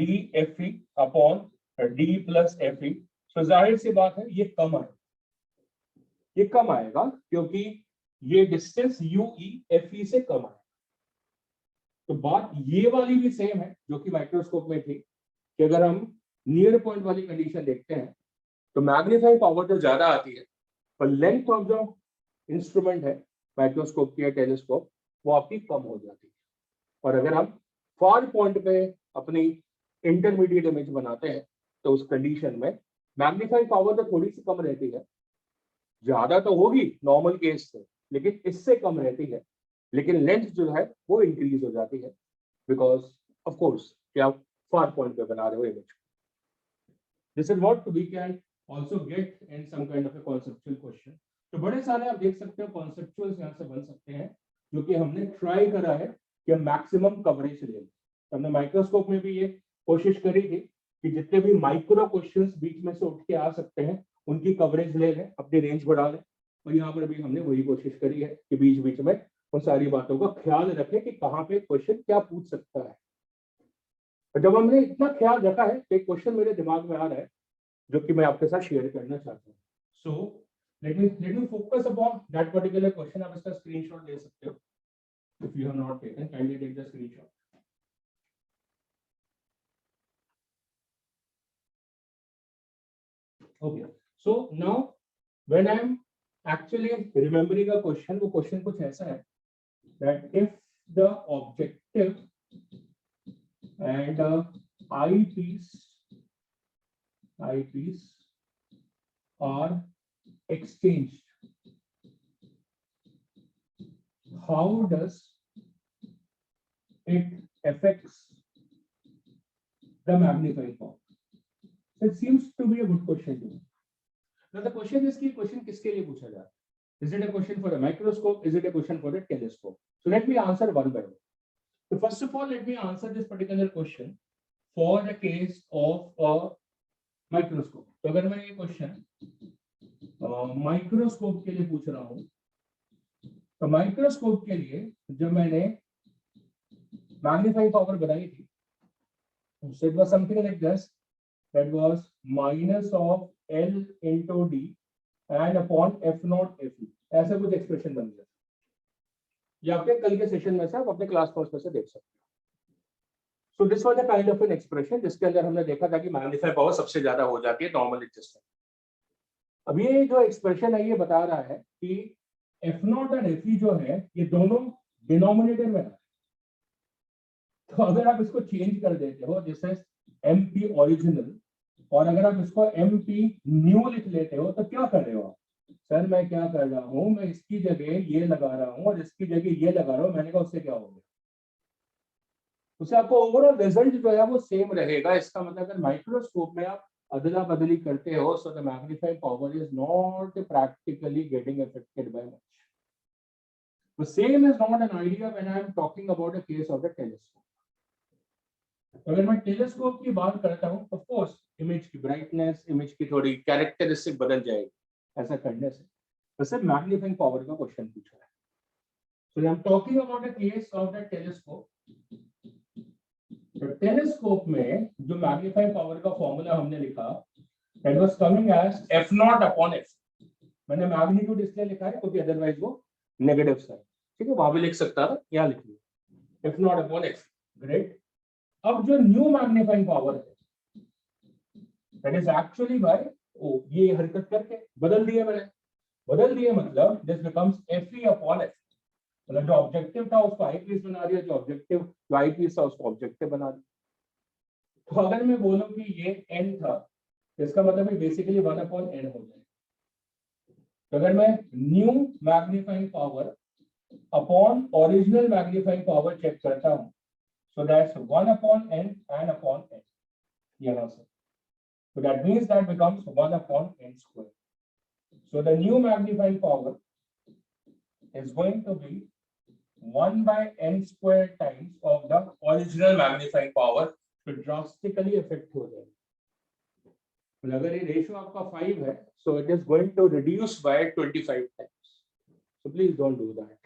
dfe upon d plus fe। सो जाहिर सी बात है ये कम आएगा, ये कम आएगा क्योंकि ये डिस्टेंस ue fe से कम आएगा। तो बात ये वाली भी सेम है जो कि माइक्रोस्कोप में थी, कि अगर हम नियर पॉइंट वाली कंडीशन देखते हैं तो मैग्नीफाइंग पावर तो ज्यादा आती है, पर लेंथ ऑफ जो इंस्ट्रूमेंट है माइक्रोस्कोप की या टेलीस्कोप वो आपकी कम हो जाती है। और अगर हम फार पॉइंट पे अपनी इंटरमीडिएट इमेज बनाते हैं तो उस कंडीशन में मैग्नीफाइंग पावर तो थोड़ी सी कम रहती है, ज्यादा तो होगी नॉर्मल केस से, लेकिन इससे कम रहती है, लेकिन लेंथ जो है वो इंक्रीज हो जाती है, बिकॉज ऑफ कोर्स कि आप फार पॉइंट पे बना रहे हो image. This is what we can also get in some kind of a conceptual question. तो बड़े सारे आप देख सकते हो कॉन्सेप्चुअल्स यहाँ से बन सकते हैं, जो कि हमने ट्राई करा है कि हम मैक्सिमम कवरेज ले लें। हमने माइक्रोस्कोप में भी ये कोशिश करी थी कि जितने भी माइक्रो क्वेश्चंस बीच में से उठ के आ सकते हैं उनकी कवरेज ले लें, अपनी रेंज बढ़ा लें। और यहाँ पर भी हमने वही कोशिश करी है कि बीच बीच में उन सारी बातों का ख्याल रखें कि कहाँ पे क्वेश्चन क्या पूछ सकता है। और जब हमने इतना ख्याल रखा है, एक क्वेश्चन मेरे दिमाग में आ रहा है जो कि मैं आपके साथ शेयर करना चाहता हूँ। सो let me focus upon that particular question. आप इसका स्क्रीनशॉट ले सकते हो। If you have not taken, kindly take the screenshot. Okay. So now, when I'm actually remembering a question, वो question कुछ ऐसा है that if the objective and eyepiece are exchanged, how does it affects the magnifying power? So it seems to be a good question to me. Now the question is कि question किसके लिए पूछा जा रहा है? Is it a question for a microscope? Is it a question for a telescope? So let me answer one by one. So first of all, let me answer this particular question for the case of a microscope. तो अगर मैं ये question microscope के लिए पूछ रहा हूँ, तो माइक्रोस्कोप के लिए जब मैंने मैग्नीफाइंग पावर बनाई थी, so it was something like this, that was minus of L into D and upon F naught Fe, ऐसा कुछ एक्सप्रेशन बन गया। ये आपके कल के सेशन में से आप अपने क्लास नोट्स में से देख सकते हो। So this was a kind of an expression जिसके अंदर हमने देखा था कि मैग्नीफाइंग पावर सबसे ज्यादा हो जाती है नॉर्मल एडजस्टमेंट। अब ये जो एक्सप्रेशन है ये बता रहा है कि F नॉट और Fe जो है ये दोनों डिनोमिनेटर में है। तो अगर आप इसको चेंज कर देते हो, दिस इज MP ओरिजिनल, और अगर आप इसको MP न्यू लिख लेते हो तो क्या कर रहे हो आप? सर मैं क्या कर रहा हूं, मैं इसकी जगह ये लगा रहा हूं और इसकी जगह ये लगा रहा हूं। मैंने कहा उससे क्या हो गया? उससे आपको ओवरऑल रिजल्ट जो है वो सेम रहेगा। इसका मतलब अगर माइक्रोस्कोप में आप अदला बदली करते हो, so the magnifying power is not practically getting affected by much. The same is not an idea when I am talking about a case of the telescope. अगर मैं टेलीस्कोप की बात करता हूँ, ऑफ कोर्स इमेज की brightness, image की थोड़ी characteristic बदल जाएगी ऐसा करने से। वैसे मैग्नीफाइंग पावर का क्वेश्चन पूछा है। So I am talking about a case of the telescope. तो टेलीस्कोप में जो मैग्नीफाइंग पावर का फॉर्मूला हमने लिखा, that was coming as F naught upon F। मैंने मैग्नीट्यूड इसलिए लिखा है क्योंकि अदरवाइज वो नेगेटिव साइन, ठीक है, वहां भी लिख सकता था, यहाँ लिख लिया F naught upon F। Great. अब जो न्यू मैग्नीफाइंग पावर है, दैट इज एक्चुअली बाय ये हरकत करके बदल दिए मैंने, बदल दिए मतलब this becomes Fe upon F। मतलब जो ऑब्जेक्टिव था उसको आई पीस बना दिया, जो ऑब्जेक्टिव जो आई पीस था उसको ऑब्जेक्टिव बना दिया। तो अगर मैं बोलूं कि ये n था, इसका मतलब है बेसिकली 1 upon n हो जाए। तो अगर मैं new magnifying power upon original magnifying power check करता हूं, so that's 1 upon n and upon n यहाँ से। So that means that becomes 1 upon n square. So the new magnifying power is going to be 1 by n square times of the original magnifying power, तो drastically affect हो जाएगा। अगर ये ratio आपका 5 है, so it is going to reduce by 25 times. So please don't do that.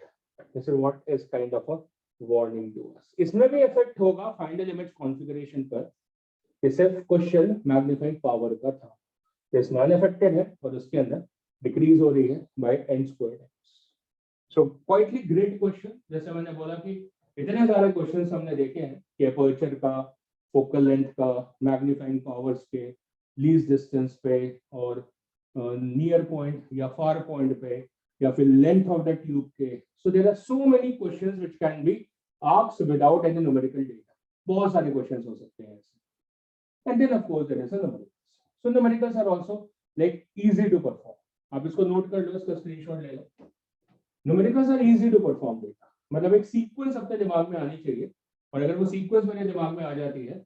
This is what is kind of a warning to us. इसमें भी effect होगा फाइनल इमेज कॉन्फ़िगरेशन पर, कि सिर्फ क्वेश्चन मैग्नीफाइंग पावर का था, दिस नॉन अफेक्टेड है और उसके अंदर डिक्रीज हो रही है बाय n स्क्वायर टाइम्स। सो क्वाइटली ग्रेट क्वेश्चन। जैसे मैंने बोला कि इतने सारे क्वेश्चंस हमने देखे हैं कि अपर्चर का, फोकल लेंथ का, मैग्नीफाइंग पावर्स के, लीस्ट डिस्टेंस पे और नियर पॉइंट या फार पॉइंट पे, या फिर लेंथ ऑफ द ट्यूब के। So there are so many questions which can be आर्क्स विदाउट एनी न्यूमेरिकल डेटा, बहुत सारे क्वेश्चंस हो सकते हैं ऐसे। And then of course there is a numericals, so numericals are also like easy to perform. आप इसको नोट कर लो, इसका स्क्रीनशॉट ले लो। Numericals are easy to perform data, मतलब एक सीक्वेंस अपने दिमाग में आनी चाहिए, और अगर वो सीक्वेंस मेरे दिमाग में आ जाती है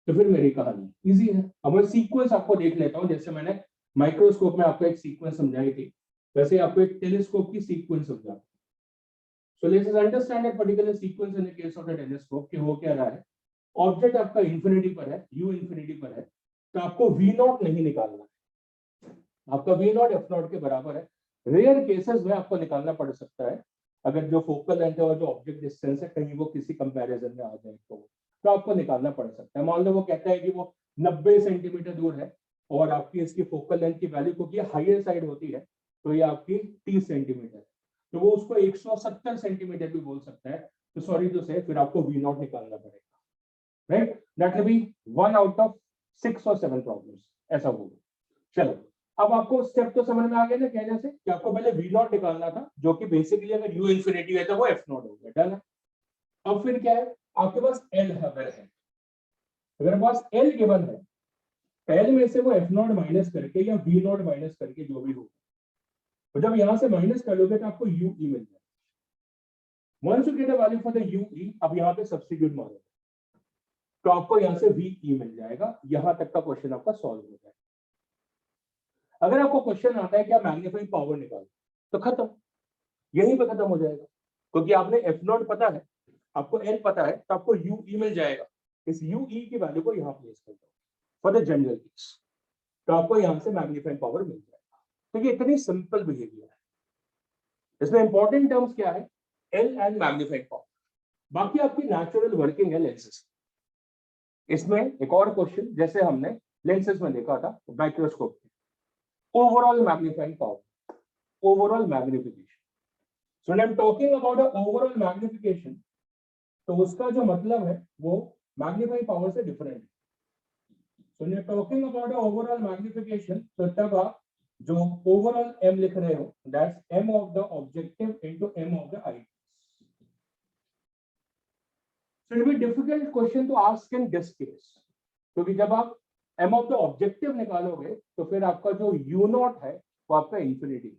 तो फिर मेरी कहानी इजी है। अब मैं सीक्वेंस आपको देख लेता हूँ, जैसे मैंने माइक्रोस्कोप में आपको एक सीक्वेंस समझाई थी, वैसे आपको एक टेलीस्कोप की सीक्वेंस समझा। So let us understand a particular sequence in the case of the telescope कि हो क्या रहा है। ऑब्जेक्ट आपका इंफिनिटी पर है, u इंफिनिटी पर है, तो आपको v नॉट नहीं निकालना है, आपका v नॉट f नॉट के बराबर है। रेयर केसेस में आपको निकालना पड़ सकता है, अगर जो फोकल लेंथ है और जो ऑब्जेक्ट डिस्टेंस है कहीं वो किसी कंपैरिजन में आ जाए तो आपको निकालना पड़ सकता है। मान लो वो कहता है कि वो 90 सेंटीमीटर दूर है और आपकी इसकी फोकल लेंथ की वैल्यू क्योंकि हाईएस्ट साइड होती है तो ये आपकी 30 सेंटीमीटर है, तो वो उसको 170 सेंटीमीटर भी बोल सकता है। तो सॉरी टू से फिर आपको वी नॉट निकालना पड़ेगा, right? That will B 1 out of 6 और 7 प्रॉब्लम्स, ऐसा होगा। चलो, अब आपको स्टेप तो समझ में आ गया ना कहने से कि आपको पहले वी नॉट निकालना था, जो कि बेसिकली अगर यू इंफिनिटी है तो वो एफ नॉट हो गया, डन है। अब फिर क्या है, आपके पास एल अगर है, अगर पास एल गिवन है, एल में से वो एफ नॉट माइनस करके या वी नॉट माइनस करके जो भी हो, तो जब यहां से माइनस कर लोगे तो आपको यू ई मिल जाएगा। Once you get a value for the UE, अब यहाँ पे सब्स्टिट्यूट मारोगे तो आपको यहाँ से VE मिल जाएगा। यहां तक का क्वेश्चन आपका सॉल्व हो जाएगा। अगर आपको क्वेश्चन आता है कि आप मैग्नीफाइंग पावर निकालो तो खत्म, यहीं पे खत्म हो जाएगा, क्योंकि आपने एफ नॉट पता है, आपको एल पता है, तो आपको UE मिल जाएगा। इस UE की वैल्यू को यहाँ प्लेस कर दो फॉर द जनरल केस, तो आपको यहाँ से मैग्नीफाइंग पावर मिल जाएगा। तो ये इतनी सिंपल बिहेवियर है। इसमें इंपॉर्टेंट टर्म्स क्या है, एल एंड मैग्नीफाइंग पावर, बाकी आपकी नेचुरल वर्किंग है लेंसेज। इसमें एक और क्वेश्चन जैसे हमने लेंसेज में देखा था microscope, overall magnifying power, overall magnification. So when I am talking about overall magnification, तो उसका जो मतलब है वो मैग्नीफाइंग पावर से डिफरेंट है। So when you are talking about overall magnification, तो तब आप जो ओवरऑल m लिख रहे हो, that's m of the objective into m of the eye. So it will be difficult question to ask in this case, क्योंकि जब आप m of the objective निकालोगे तो फिर आपका जो u नॉट है वो आपका infinity,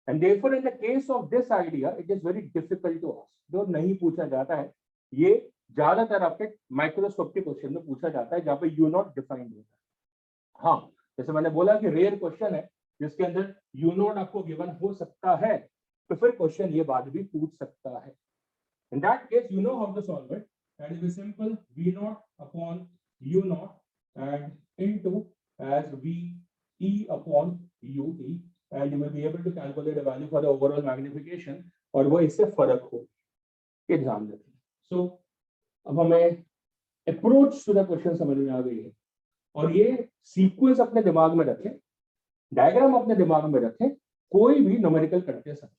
and therefore in the case of this idea it is very difficult to ask, जो नहीं पूछा जाता है। ये ज्यादातर आपके माइक्रोस्कोप के क्वेश्चन में पूछा जाता है जहाँ पे u नॉट डिफाइंड होता है। हाँ, जैसे मैंने बोला कि रेयर क्वेश्चन है जिसके अंदर u नॉट आपको गिवन हो सकता है, तो फिर क्वेश्चन ये बात भी पूछ सकता है। In that case, you know how to solve it. That is simple, V naught upon U naught and into as V E upon U E, and you will be able to calculate a value for the overall magnification, और वो इससे फर्क हो, ये ध्यान रखें। So अब हमें approach to the question समझ में आ गई है, और ये sequence अपने दिमाग में रखें, डायग्राम अपने दिमाग में रखें, कोई भी न्यूमेरिकल करते समय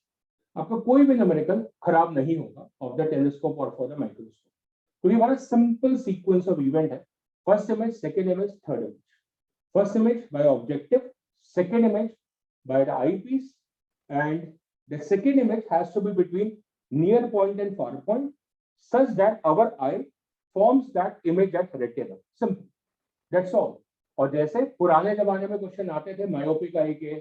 आपका कोई भी न्यूमेरिकल खराब नहीं होगा ऑफ द टेलीस्कोप और फॉर द माइक्रोस्कोप। तो ये हमारा सिंपल सीक्वेंस ऑफ इवेंट है, first image, second image, third image. First image by objective, second image by the eyepiece, and the second image has to be between near point and far point such that our eye forms that image at retina. Simple, that's all. और जैसे पुराने जमाने में question आते थे myopic eye के,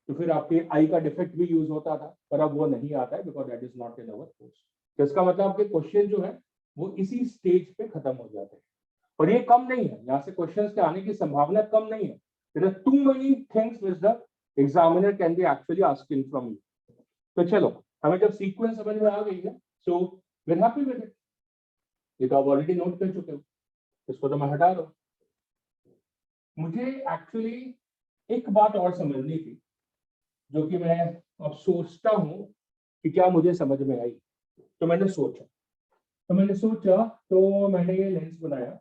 तो फिर आपके आई का डिफेक्ट भी यूज होता था, पर अब वो नहीं आता है because that is not in our course. तो इसका मतलब आपके क्वेश्चन जो है वो इसी स्टेज पे खत्म हो जाते हैं, और ये कम नहीं है, यहाँ से क्वेश्चंस के आने की संभावना कम नहीं है। There are too many things which the examiner can be actually asking from you. तो चलो, हमें जब सीक्वेंस समझ में आ गई है, so we are happy with it. ये तो आप ऑलरेडी नोट कर चुके हो, इसको तो मैं हटा रहा हूं। मुझे एक्चुअली एक बात और समझनी थी, जो कि मैं अब सोचता हूं कि क्या मुझे समझ में आई। तो मैंने सोचा तो मैंने ये लेंस बनाया,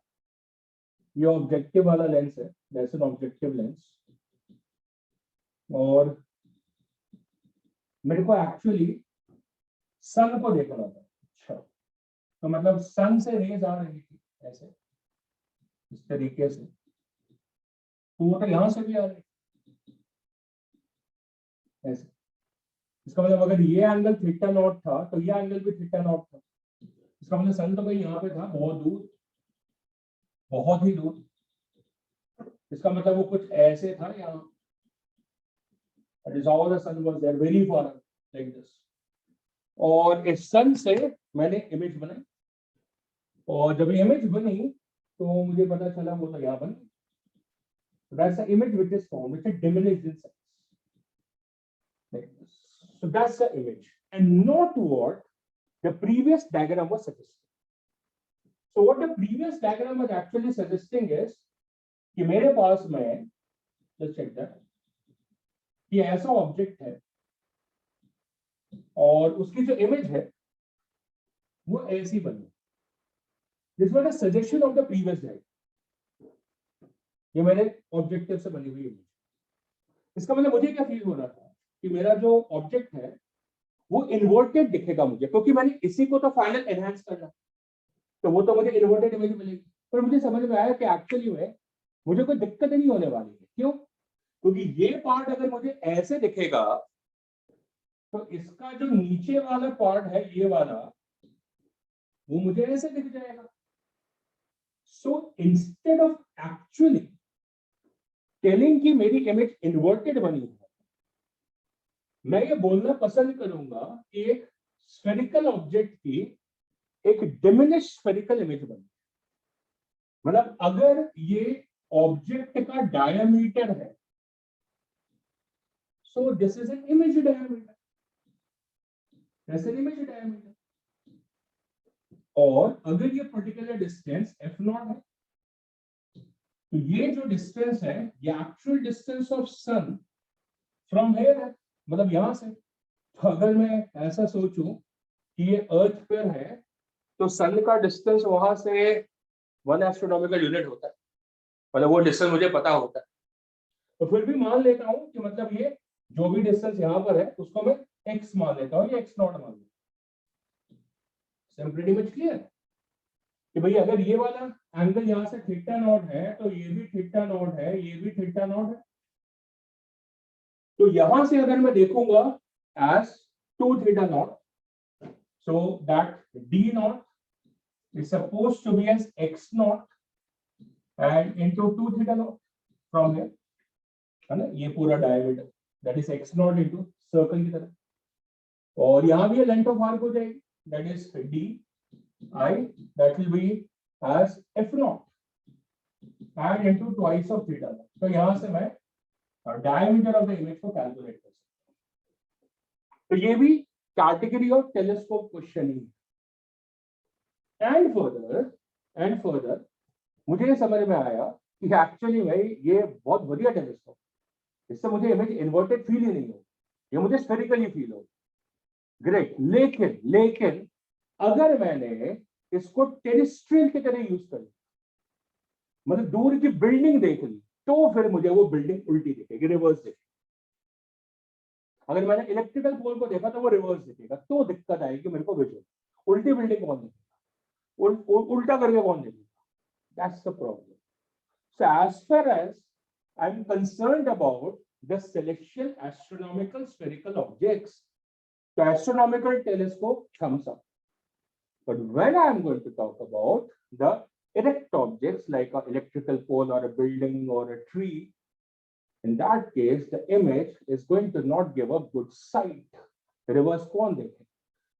ये ऑब्जेक्टिव वाला लेंस है, दैट्स एन ऑब्जेक्टिव लेंस। और मेरे को एक्चुअली सन को देखना था। अच्छा, तो मतलब सन से रेज आ रही थी ऐसे, इस तरीके से, तो वो तो यहां से भी आ रही ऐसे। इसका मतलब अगर ये एंगल थीटा नॉट था तो ये एंगल भी थीटा नॉट था। इसका मतलब सन तो भाई यहाँ पे था बहुत दूर, बहुत ही दूर। इसका मतलब वो कुछ ऐसे था यहाँ, that is how the sun was there, very far like this। और इस सन से मैंने इमेज बनाई, और जब इमेज बनी तो मुझे पता चला वो तो यहाँ बनी। That's the image which is formed, which is diminished in size like this। So that's the image and not what the previous diagram was suggesting। So what the previous diagram was actually suggesting is कि मेरे पास में, let's check that, ये ऐसा object है और उसकी जो image है वो ऐसी बनी। This was the suggestion of the previous diagram, ये मेरे ऑब्जेक्टिव से बनी हुई इमेज। इसका मतलब मुझे क्या फील हो रहा था कि मेरा जो ऑब्जेक्ट है वो इन्वर्टेड दिखेगा मुझे, क्योंकि मैंने इसी को तो फाइनल एनहांस करना, तो वो तो मुझे इन्वर्टेड इमेज मिलेगी। पर मुझे समझ में आया कि एक्चुअली में मुझे कोई दिक्कत नहीं होने वाली है। क्यों? क्योंकि ये पार्ट अगर मुझे ऐसे दिखेगा तो इसका जो नीचे वाला पार्ट है ये वाला, वो मुझे ऐसे दिख जाएगा। So instead of actually telling कि मेरी इमेज इन्वर्टेड बनी है, मैं ये बोलना पसंद करूंगा कि एक स्फेरिकल ऑब्जेक्ट की एक डिमिनिश स्फेरिकल इमेज बनी। मतलब अगर ये ऑब्जेक्ट का डायमीटर है, so this is an image diameter, this is an image diameter. और अगर ये पर्टिकुलर डिस्टेंस f0 है, तो ये जो डिस्टेंस है ये actual distance of sun from here है, मतलब यहां से। तो अगर मैं ऐसा सोचूं कि ये अर्थ पर है तो सन का डिस्टेंस वहां से 1 एस्ट्रोनॉमिकल यूनिट होता है, मतलब वो डिस्टेंस मुझे पता होता है। तो फिर भी मान लेता हूं कि मतलब ये जो भी डिस्टेंस यहाँ पर है उसको मैं x मान लेता हूँ या x0 मान लेता हूँ। प्रीटी मच क्लियर कि भाई अगर ये वाला एंगल यहाँ से थीटा नॉट है तो ये भी थीटा नॉट है, ये भी थीटा नॉट है। तो यहां से अगर मैं देखूंगा as 2 theta naught, so that d naught is supposed to be as x naught and into 2 theta naught from here, है ना, ये पूरा diameter that is x naught into circle की तरह। और यहाँ भी लेंथ ऑफ आर्क हो जाएगी, that is d I, that will be as f naught and into twice of theta naught। तो यहाँ से मैं डायमीटर ऑफ द इमेज को कैलकुलेट कर सकता हूँ। तो ये भी कैटेगरी ऑफ टेलीस्कोप क्वेश्चन ही है। एंड फर्दर मुझे ये समझ में आया कि एक्चुअली भाई ये बहुत बढ़िया टेलीस्कोप, इससे मुझे इमेज इन्वर्टेड फील ही नहीं हो, ये मुझे स्फेरिकली फील हो। ग्रेट। लेकिन अगर मैंने इसको टेरेस्ट्रियल की तरह यूज कर, मतलब दूर की बिल्डिंग देख ली, तो फिर मुझे वो बिल्डिंग उल्टी दिखेगी, रिवर्स दिखेगी। अगर मैंने इलेक्ट्रिकल पोल को देखा तो वो रिवर्स दिखेगा, तो दिक्कत आएगी मेरे को विजुअल। उल्टी बिल्डिंग कौन देखेगा, उल्टा करके कौन देखेगा? That's the problem. So as far as I'm concerned about the selection astronomical spherical objects, the astronomical telescope thumbs up. But when I'm going to talk about the erect objects like an electrical pole or a building or a tree, in that case, the image is going to not give a good sight. Reverse कौन देखे?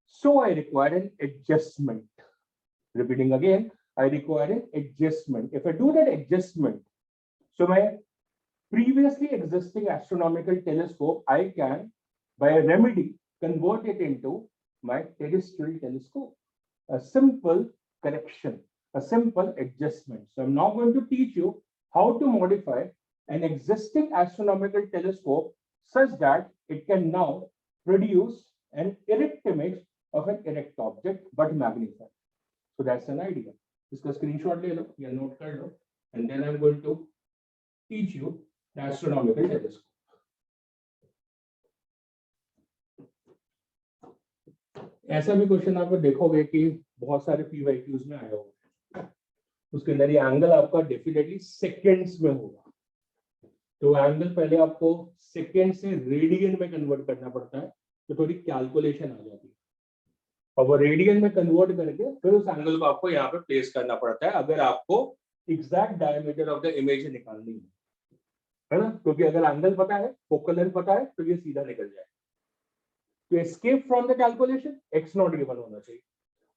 So I require an adjustment. Repeating again, I require an adjustment. If I do that adjustment, so my previously existing astronomical telescope, I can, by a remedy, convert it into my terrestrial telescope. A simple correction, a simple adjustment. So I'm now going to teach you how to modify an existing astronomical telescope such that it can now produce an erect image of an erect object but magnified. So that's an idea. इसका screenshot ले लो या note कर लो, and then I'm going to teach you the astronomical telescope. ऐसा भी question आप देखोगे कि बहुत सारे PYQs में आया होगा, उसके अंदर ये एंगल आपका डेफिनेटली सेकेंड्स में होगा। तो एंगल पहले आपको सेकेंड से रेडियन में कन्वर्ट करना पड़ता है, तो थोड़ी कैलकुलेशन आ जाती है। और वो रेडियन में कन्वर्ट करके फिर उस एंगल को आपको यहाँ पे प्लेस करना पड़ता है अगर आपको exact diameter of the image निकालनी है ना, क्योंकि अगर एंगल पता है, फोकल लेंथ पता है, तो ये सीधा निकल जाए। तो escape from the calculation x naught given होना चाहिए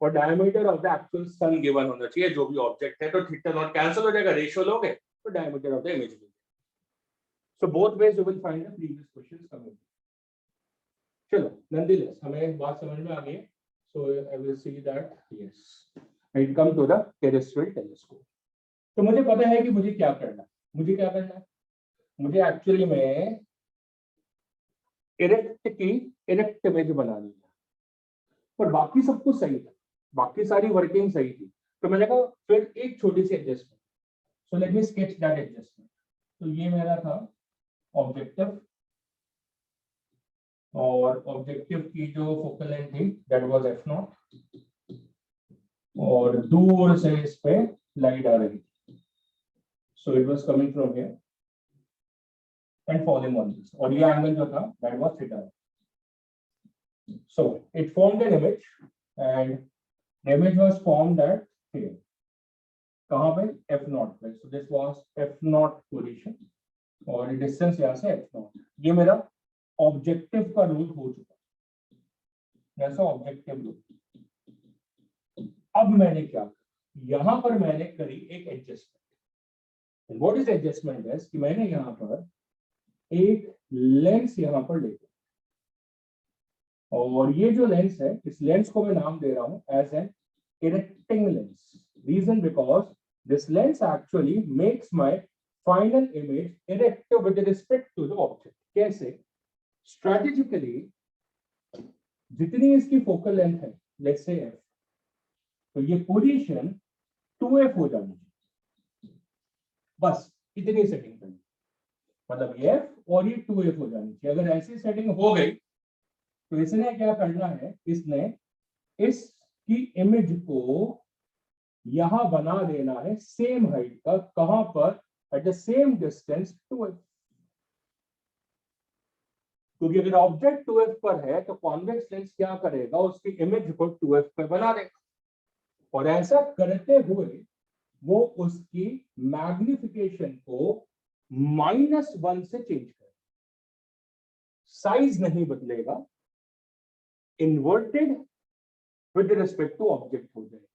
और diameter of the actual sun given होना चाहिए जो भी ऑब्जेक्ट है, तो थीटा नॉट कैंसिल हो जाएगा, रेशियो लोगे तो डायमीटर ऑफ द इमेज मिल जाएगा। So both ways you will find the previous questions coming. चलो नॉनदलेस हमें बात समझ में आ गई है। So I will see that yes it come to the terrestrial telescope. तो मुझे पता है कि मुझे क्या करना है, मुझे एक्चुअली में इरेक्ट इमेज बनानी है, पर बाकी सब कुछ सही था, बाकी सारी वर्किंग सही थी, तो मैंने कहा फिर एक छोटी सी adjustment. So let me sketch that adjustment. तो ये मेरा था ऑब्जेक्टिव, और ऑब्जेक्टिव की जो फोकल लेंथ थी दैट वाज f0, और दूर से इस पे लाइट आ रही थी, so it was coming from here and falling on this, और ये एंगल जो था that was theta. So it formed an image and the image was formed at here. कहाँ पे? f0 पे। So this was f0 position और distance यहाँ से f0। ये मेरा ऑब्जेक्टिव का रूल हो चुका, जैसा ऑब्जेक्टिव रूल। अब मैंने क्या, यहाँ पर मैंने करी एक एडजस्टमेंट। व्हाट इज एडजस्टमेंट है कि मैंने यहाँ पर एक लेंस यहाँ पर ले, और ये जो लेंस है, इस लेंस को मैं नाम दे रहा हूं as an erecting lens. Reason because this lens actually makes my final image erect with respect to the object. कैसे? स्ट्रेटेजिकली जितनी इसकी फोकल लेंथ है, लेट्स से f, तो ये पोजीशन 2f हो जानी चाहिए, बस इतनी सेटिंग करनी, मतलब ये f और ये 2f हो जानी चाहिए। अगर ऐसी सेटिंग हो गई तो इसने क्या करना है, इसने इसकी इमेज को यहां बना देना है सेम हाइट का, कहां पर? At the same distance 2f। क्योंकि अगर ऑब्जेक्ट 2f पर है तो कॉन्वेक्स लेंस क्या करेगा, उसकी इमेज को 2f पे बना देगा, और ऐसा करते हुए वो उसकी मैग्निफिकेशन को -1 से चेंज करेगा, साइज नहीं बदलेगा, inverted with respect to object हो जाए।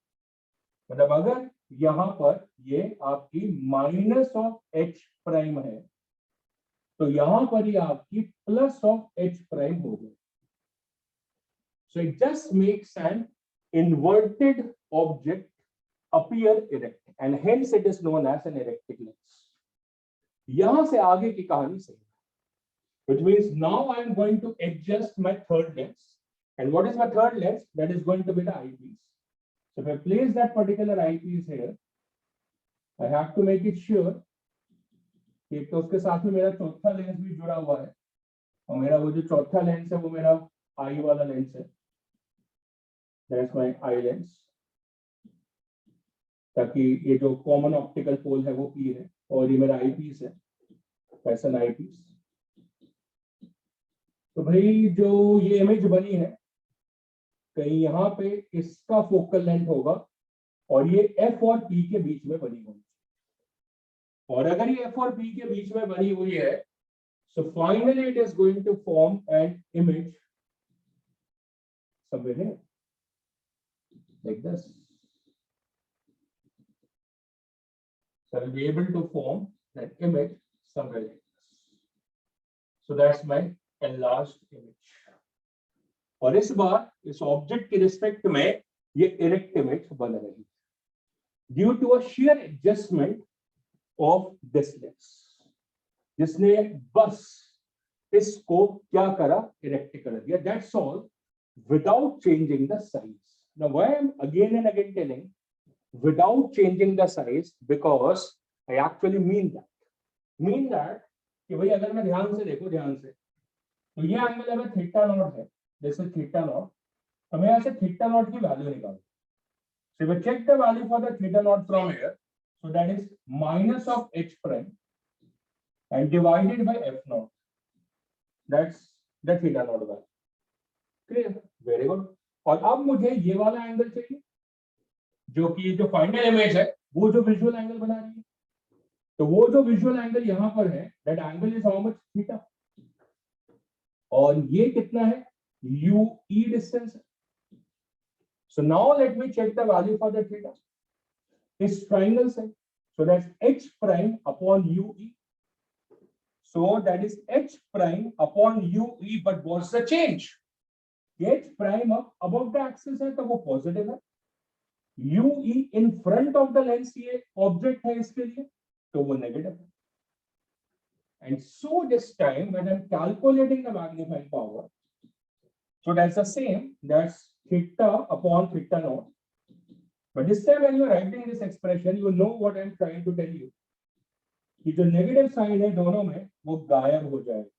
मतलब अगर यहां पर ये आपकी -h' है, तो यहां पर ही आपकी +h' हो जाए। So it just makes an inverted object appear erect and hence it is known as an erecting lens। यहां से आगे की कहानी सही है, which means now I am going to adjust my third lens। And what is my third lens? That is going to be the eyepiece। So if I place that particular eyepiece here, I have to make it sure कि तो उसके साथ में मेरा चौथा lens भी जुड़ा हुआ है, और मेरा वो जो चौथा लेंस है वो मेरा आई वाला लेंस है, दैट्स माय आई लेंस, ताकि ये जो कॉमन ऑप्टिकल पोल है वो P है, और ये मेरा आई पीस है, ऐसा आई पीस। तो भाई जो ये इमेज बनी है, कहीं यहाँ पे इसका फोकल लेंथ होगा और ये F और P के बीच में बनी होगी, और अगर ये F और P के बीच में बनी हुई है, so finally it is going to form an image somewhere here like this। So I will be able to form that image somewhere like this। So that's my enlarged image। और इस बार इस object के respect में ये erect image बन रही है due to a sheer adjustment of this lens, जिसने बस इसको क्या करा, इरेक्ट कर दिया, that's all, without changing the size. Now why I am again and again telling without changing the size, because I actually mean that कि भाई अगर मैं ध्यान से देखो, ध्यान से, तो ये एंगल अगर थीटा नॉट है, जैसे थीटा नॉट, तो मैं यहाँ से थीटा नॉट की वैल्यू निकालूं। So if I check the value for the theta naught from here, so that is minus of h prime and divided by f naught, that's the theta naught value। Clear? Very good। और अब मुझे ये वाला angle चाहिए, जो कि जो final image है वो जो विजुअल एंगल बना रही है। तो वो जो विजुअल एंगल यहां पर है, that angle is how much, theta. और ये कितना है, UE डिस्टेंस है। So now let me check the value for the theta इस ट्रायंगल से। So that's H prime upon UE. So that is H prime upon UE, but what's the change? H prime up above the axis है तो वो positive है, UE in front of the lens ये object है इसके लिए तो वो नेगेटिव है. And so this time when I'm calculating the magnifying power, so that's the same, that's theta upon theta naught. But this time when you're writing this expression, you know what I'm trying to tell you. कि जो negative sign है दोनों में वो गायब हो जाएगा.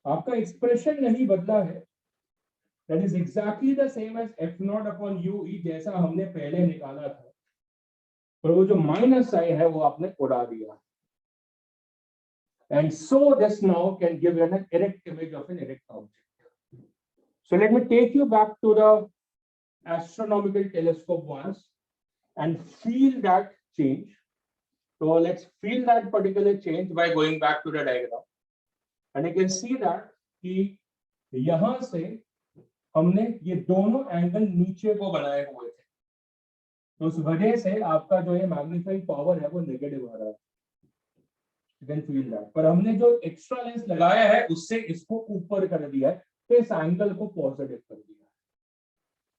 आपका एक्सप्रेशन नहीं बदला है. That is exactly the same as F naught upon UE जैसा हमने पहले निकाला था. पर वो जो माइनस साइन है वो आपने उड़ा दिया. And so this now can give you an erect image of an erect object. So let me take you back to the astronomical telescope once and feel that change. So let's feel that particular change by going back to the diagram. And you can see that कि यहाँ से हमने ये दोनों angle नीचे को बनाए हुए थे, तो उस वजह से आपका जो ये मैग्नीफाइंग पावर है वो नेगेटिव आ रहा है. You can feel that. पर हमने जो एक्स्ट्रा लेंस लगाया है उससे इसको ऊपर कर दिया है, तो इस एंगल को पॉजिटिव कर दिया है.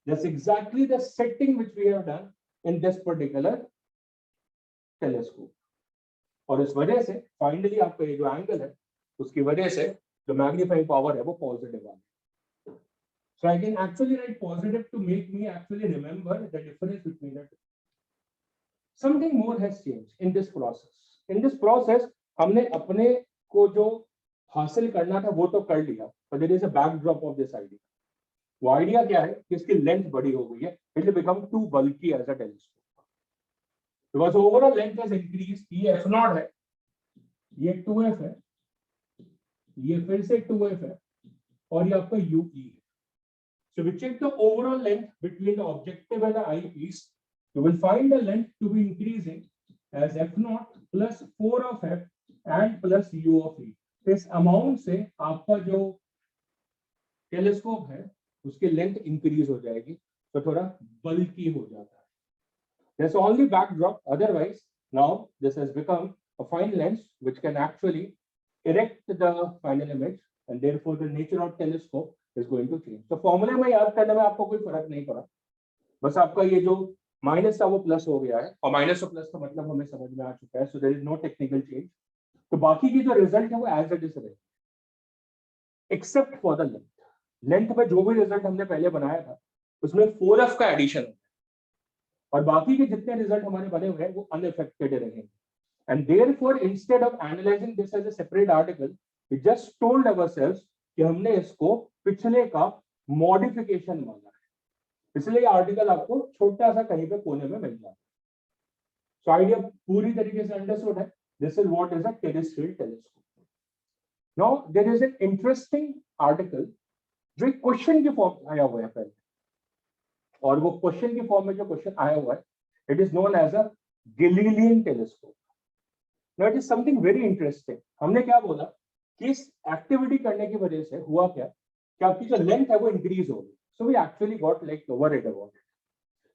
That's exactly the setting which we have done in this particular telescope. और इस वजह से फाइनली आपका ये जो एंगल है उसकी वजह से जो मैग्नीफाइंग पावर है वो पॉजिटिव आ गई. So I can actually write positive to make me actually remember the difference between the two. Something more has changed in this process. In this process, हमने अपने को जो हासिल करना था वो तो कर लिया, but there is a backdrop of this idea. वो आइडिया क्या है कि इसकी लेंथ बड़ी हो गई है, it will become too bulky as a telescope. Because overall length has increased. ये F naught है, ये 2F है, ये फिर से 2F है, और ये आपका UE है. So we check the overall length between the objective and the eyepiece. You will find the length to be increasing as F naught plus 4 of F and plus U of E. इस amount से आपका जो telescope है उसकी length increase हो जाएगी, तो थोड़ा बल्की हो जाता है. That's only backdrop. Otherwise, now this has become a fine lens which can actually erect the final image, and therefore the nature of telescope is going to change. तो फॉर्मूले में याद करने में आपको कोई फर्क नहीं पड़ा, बस आपका ये जो माइनस था वो प्लस हो गया है, और माइनस और प्लस का मतलब हमें समझ में आ चुका है. So there is no technical change. तो बाकी की जो रिजल्ट है वो एज इट इज रहेगा, except for the length. Length में जो भी रिजल्ट हमने पहले बनाया था उसमें 4f का एडिशन है, और बाकी के जितने रिजल्ट हमारे बने हुए हैं वो अनअफेक्टेड रहेंगे. And therefore, instead of analyzing this as a separate article, we just told ourselves कि हमने इसको पिछले का मॉडिफिकेशन माना है, इसलिए आर्टिकल आपको छोटा सा कहीं पे कोने में मिल जाता है. सो आइडिया पूरी तरीके से अंडरस्टूड है. This is what is a terrestrial telescope. Now there is an interesting article जो क्वेश्चन के फॉर्म में आया हुआ है पहले, और वो क्वेश्चन के फॉर्म में जो क्वेश्चन आया हुआ है, it is known as a Galilean telescope. Now it is something very interesting. हमने क्या बोला कि इस एक्टिविटी करने की वजह से हुआ क्या कि आपकी जो लेंथ है वो इंक्रीज हो गई. So we actually got like worried about it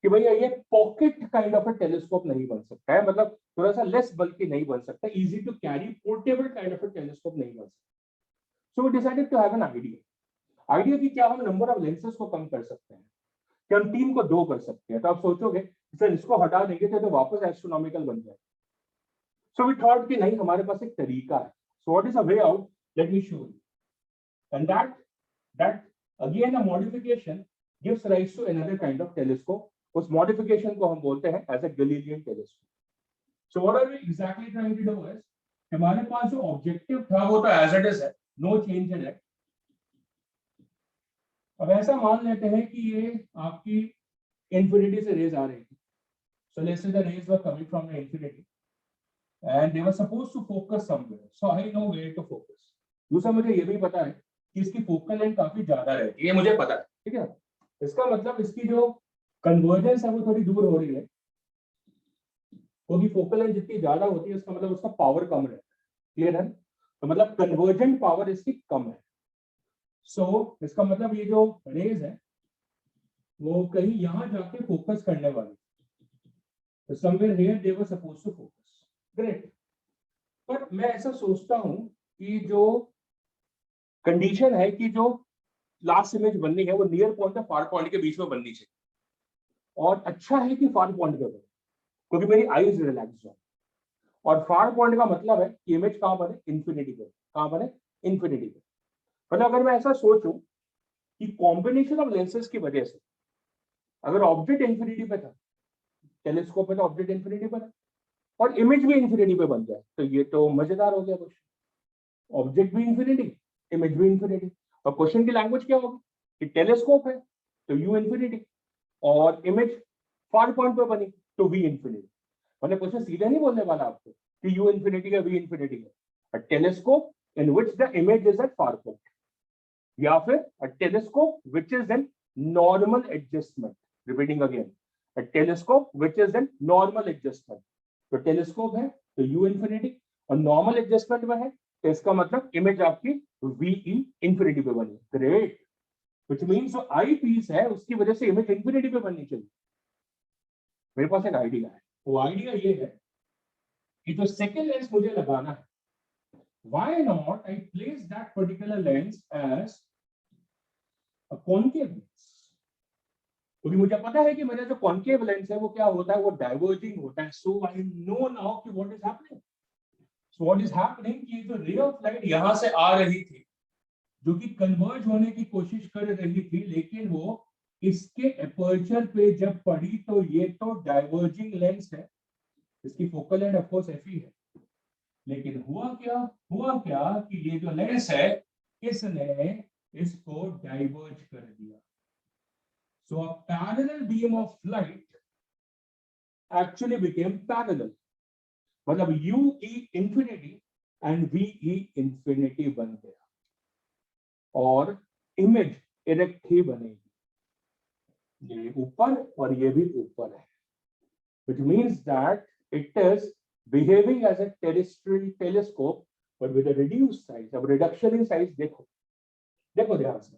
कि भैया ये pocket kind of a telescope नहीं बन सकता है, मतलब थोड़ा सा लेस बल्कि नहीं बन सकता, easy to carry portable kind of a telescope नहीं बन सकता. So we decided to have an idea कि क्या हम नंबर ऑफ लेंसेज को कम कर सकते हैं, कि हम 3 को 2 कर सकते हैं. तो आप सोचोगे सर इसको हटा देंगे तो वापस एस्ट्रोनॉमिकल बन जाएगा. So we thought कि नहीं, हमारे पास एक तरीका है. So what is a way out? Let me show you. And that again a modification gives rise to another kind of telescope. उस modification को हम बोलते हैं as a Galilean telescope. So what are we exactly trying to do is हमारे पास जो objective था वो तो as it is है, no change in it. अब ऐसा मान लेते हैं कि ये आपकी infinity से rays आ रही थी. So let's say the rays were coming from the infinity. And they were supposed to focus somewhere, so I know where to focus. दूसरा मुझे ये भी पता है कि इसकी फोकल लेंथ काफी ज्यादा रहती है, ये मुझे पता है, ठीक है. इसका मतलब इसकी जो कन्वर्जेंस है वो थोड़ी दूर हो रही है, क्योंकि फोकल लेंथ जितनी ज्यादा होती है इसका मतलब उसका पावर कम रहता है। क्लियर है? तो मतलब कन्वर्जेंट पावर इसकी कम है। सो इसका मतलब ये जो रेज है वो कहीं यहां जाके फोकस करने वाली, तो somewhere here they were supposed to focus. Great. पर मैं ऐसा सोचता हूं कि जो कंडीशन है कि जो लास्ट इमेज बननी है वो नियर पॉइंट और फार पॉइंट के बीच में बननी चाहिए, और अच्छा है कि फार पॉइंट पे बने, क्योंकि मेरी आईज रिलैक्स हो। और फार पॉइंट का मतलब है कि इमेज कहां बने? इन्फिनिटी पे। कहां बने? इन्फिनिटी पे। मतलब अगर मैं ऐसा सोचूं कि कॉम्बिनेशन ऑफ लेंसेज की वजह से अगर ऑब्जेक्ट इन्फिनिटी पे था, टेलीस्कोप में तो ऑब्जेक्ट इन्फिनिटी पर है, और इमेज भी इन्फिनिटी पे बन जाए, तो ये तो मजेदार हो गया क्वेश्चन। ऑब्जेक्ट भी इन्फिनिटी, इमेज भी इन्फिनिटी, और क्वेश्चन की लैंग्वेज क्या होगी कि टेलीस्कोप है तो यू इन्फिनिटी, और इमेज फार पॉइंट पे बनी तो वी इन्फिनिटी। मतलब क्वेश्चन सीधे नहीं बोलने वाला आपको कि यू इन्फिनिटी है वी इन्फिनिटी है, अ telescope in which the image is at far point, या फिर अ telescope which is in normal adjustment. Repeating again, a telescope which is in normal adjustment. तो टेलीस्कोप है तो यू इन्फिनिटी, और normal adjustment में है तो इसका मतलब इमेज आपकी वी इन्फिनिटी पे बनी। ग्रेट। व्हिच मींस जो आई पीस है उसकी वजह से इमेज इन्फिनिटी पे बननी चाहिए। मेरे पास एक आइडिया है, वो आइडिया ये है कि जो सेकेंड लेंस मुझे लगाना है, why not I place that particular lens as a concave lens? क्योंकि मुझे पता है कि मेरा जो कॉन्केव लेंस है वो क्या होता है, वो डाइवर्जिंग होता है। सो आई नो नाउ कि what is happening. So what is happening कि जो रे ऑफ लाइट यहां से आ रही थी, जो कि कन्वर्ज होने की कोशिश कर रही थी, लेकिन वो इसके एपर्चर पे जब पड़ी तो ये तो डाइवर्जिंग लेंस है, इसकी focal length of course F है। लेकिन हुआ क्या कि ये जो लेंस है इसने इसको डाइवर्ज कर दिया। So a parallel beam of light actually became parallel, मतलब u e infinity and v e infinity बन गया, और इमेज इरेक्ट ही बनेगी। ये ऊपर और ये भी ऊपर है, which means that it is behaving as a terrestrial telescope but with a reduced size. अब reduction in size देखो, देखो ध्यान से,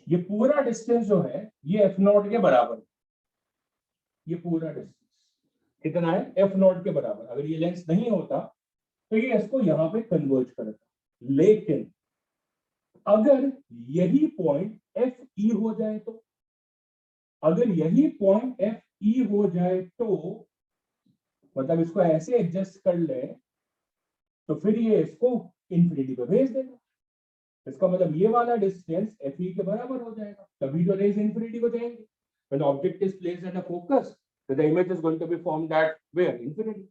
ये पूरा डिस्टेंस जो है ये एफ नॉट के बराबर है। ये पूरा डिस्टेंस कितना है? एफ नॉट के बराबर। अगर ये लेंस नहीं होता तो ये इसको यहां पे कन्वर्ज करता, लेकिन अगर यही पॉइंट एफ ई हो जाए तो, अगर यही पॉइंट एफ ई हो जाए तो मतलब इसको ऐसे एडजस्ट कर ले तो फिर ये इसको इन्फिनिटी पे भेज देगा। इसका मतलब ये वाला डिस्टेंस एफ ई के बराबर हो जाएगा, तभी तो रेज इन्फिनिटी को जाएंगे। When the object is placed at a focus, the image is going to be formed at where? Infinity.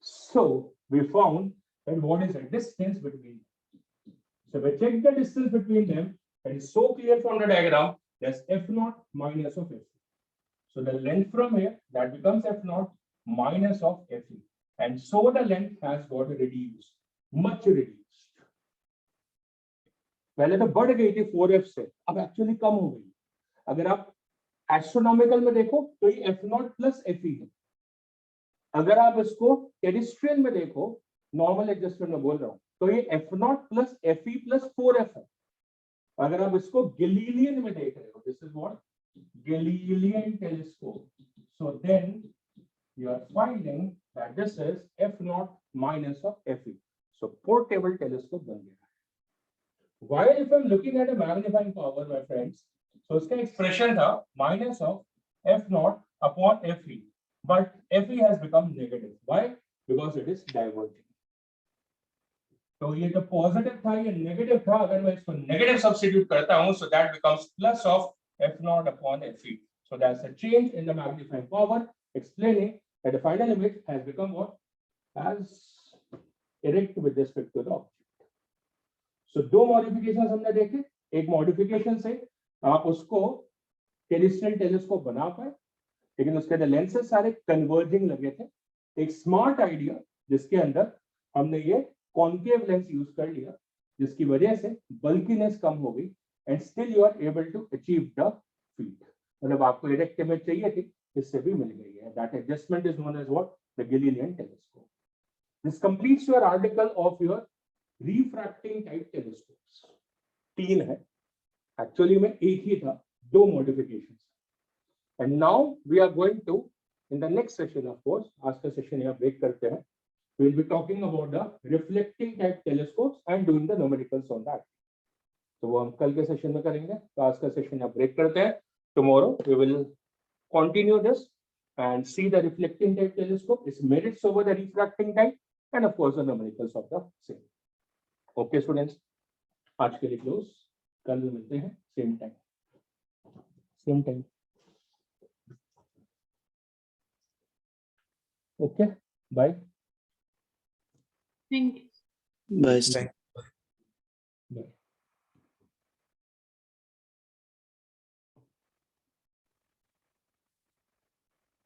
So we found that what is the distance between them. So we check the distance between them. It is so clear from the diagram. That's f naught minus of f. So the length from here that becomes f naught minus of f, and so the length has got reduced, much reduced. पहले तो बढ़ गई थी 4f से, अब actually कम हो गई। अगर आप एस्ट्रोनॉमिकल में देखो तो ये F not plus F E है। अगर आप इसको टेरेस्ट्रियल में देखो, नॉर्मल एडजस्टमेंट में बोल रहा हूं, तो ये F not plus F E plus 4f है। अगर आप इसको गैलीलियन में देख रहे हो, this is what Galilean telescope, so then you are finding that this is f naught minus of fe. So portable telescope बन गया है। While if I'm looking at a magnifying power, my friends, so इसका expression था minus of f naught upon fe, but fe has become negative. Why? Because it is diverging. तो ये जो positive था ये नेगेटिव था, अगर मैं इसको नेगेटिव सब्स्टिट्यूट करता हूं, so that becomes plus of f naught upon fe. So that's a change in the magnifying power, explaining that the final image has become what? As erect with respect to the object. So दो modification हमने देखे। एक modification से आप उसको terrestrial telescope बना पाए, लेकिन उसके अंदर लेंसेज सारे कन्वर्जिंग लगे थे। एक स्मार्ट आइडिया जिसके अंदर हमने ये कॉन्केव लेंस यूज कर लिया, जिसकी वजह से बल्कीनेस कम हो गई, and still you are able to achieve the feet. मतलब आपको डायरेक्ट इमेज चाहिए थी, इससे भी मिल गई है. That adjustment is known as what? The Galilean telescope. This completes your article of your refracting type telescopes. 3 है, actually में एक ही था, 2 modifications. And now we are going to, in the next session of course, आज का session यहाँ break करते हैं. We will be talking about the reflecting type telescopes and doing the numericals on that. तो वो हम कल के सेशन में करेंगे. तो आज का सेशन यहाँ ब्रेक करते हैं. Tomorrow we will continue this and see the reflecting type telescope, its merits over the refracting type, and of course the numericals of the same. Okay students, आज के लिए close. कल मिलते हैं same time. Okay, bye. Thank you. Bye. Bye.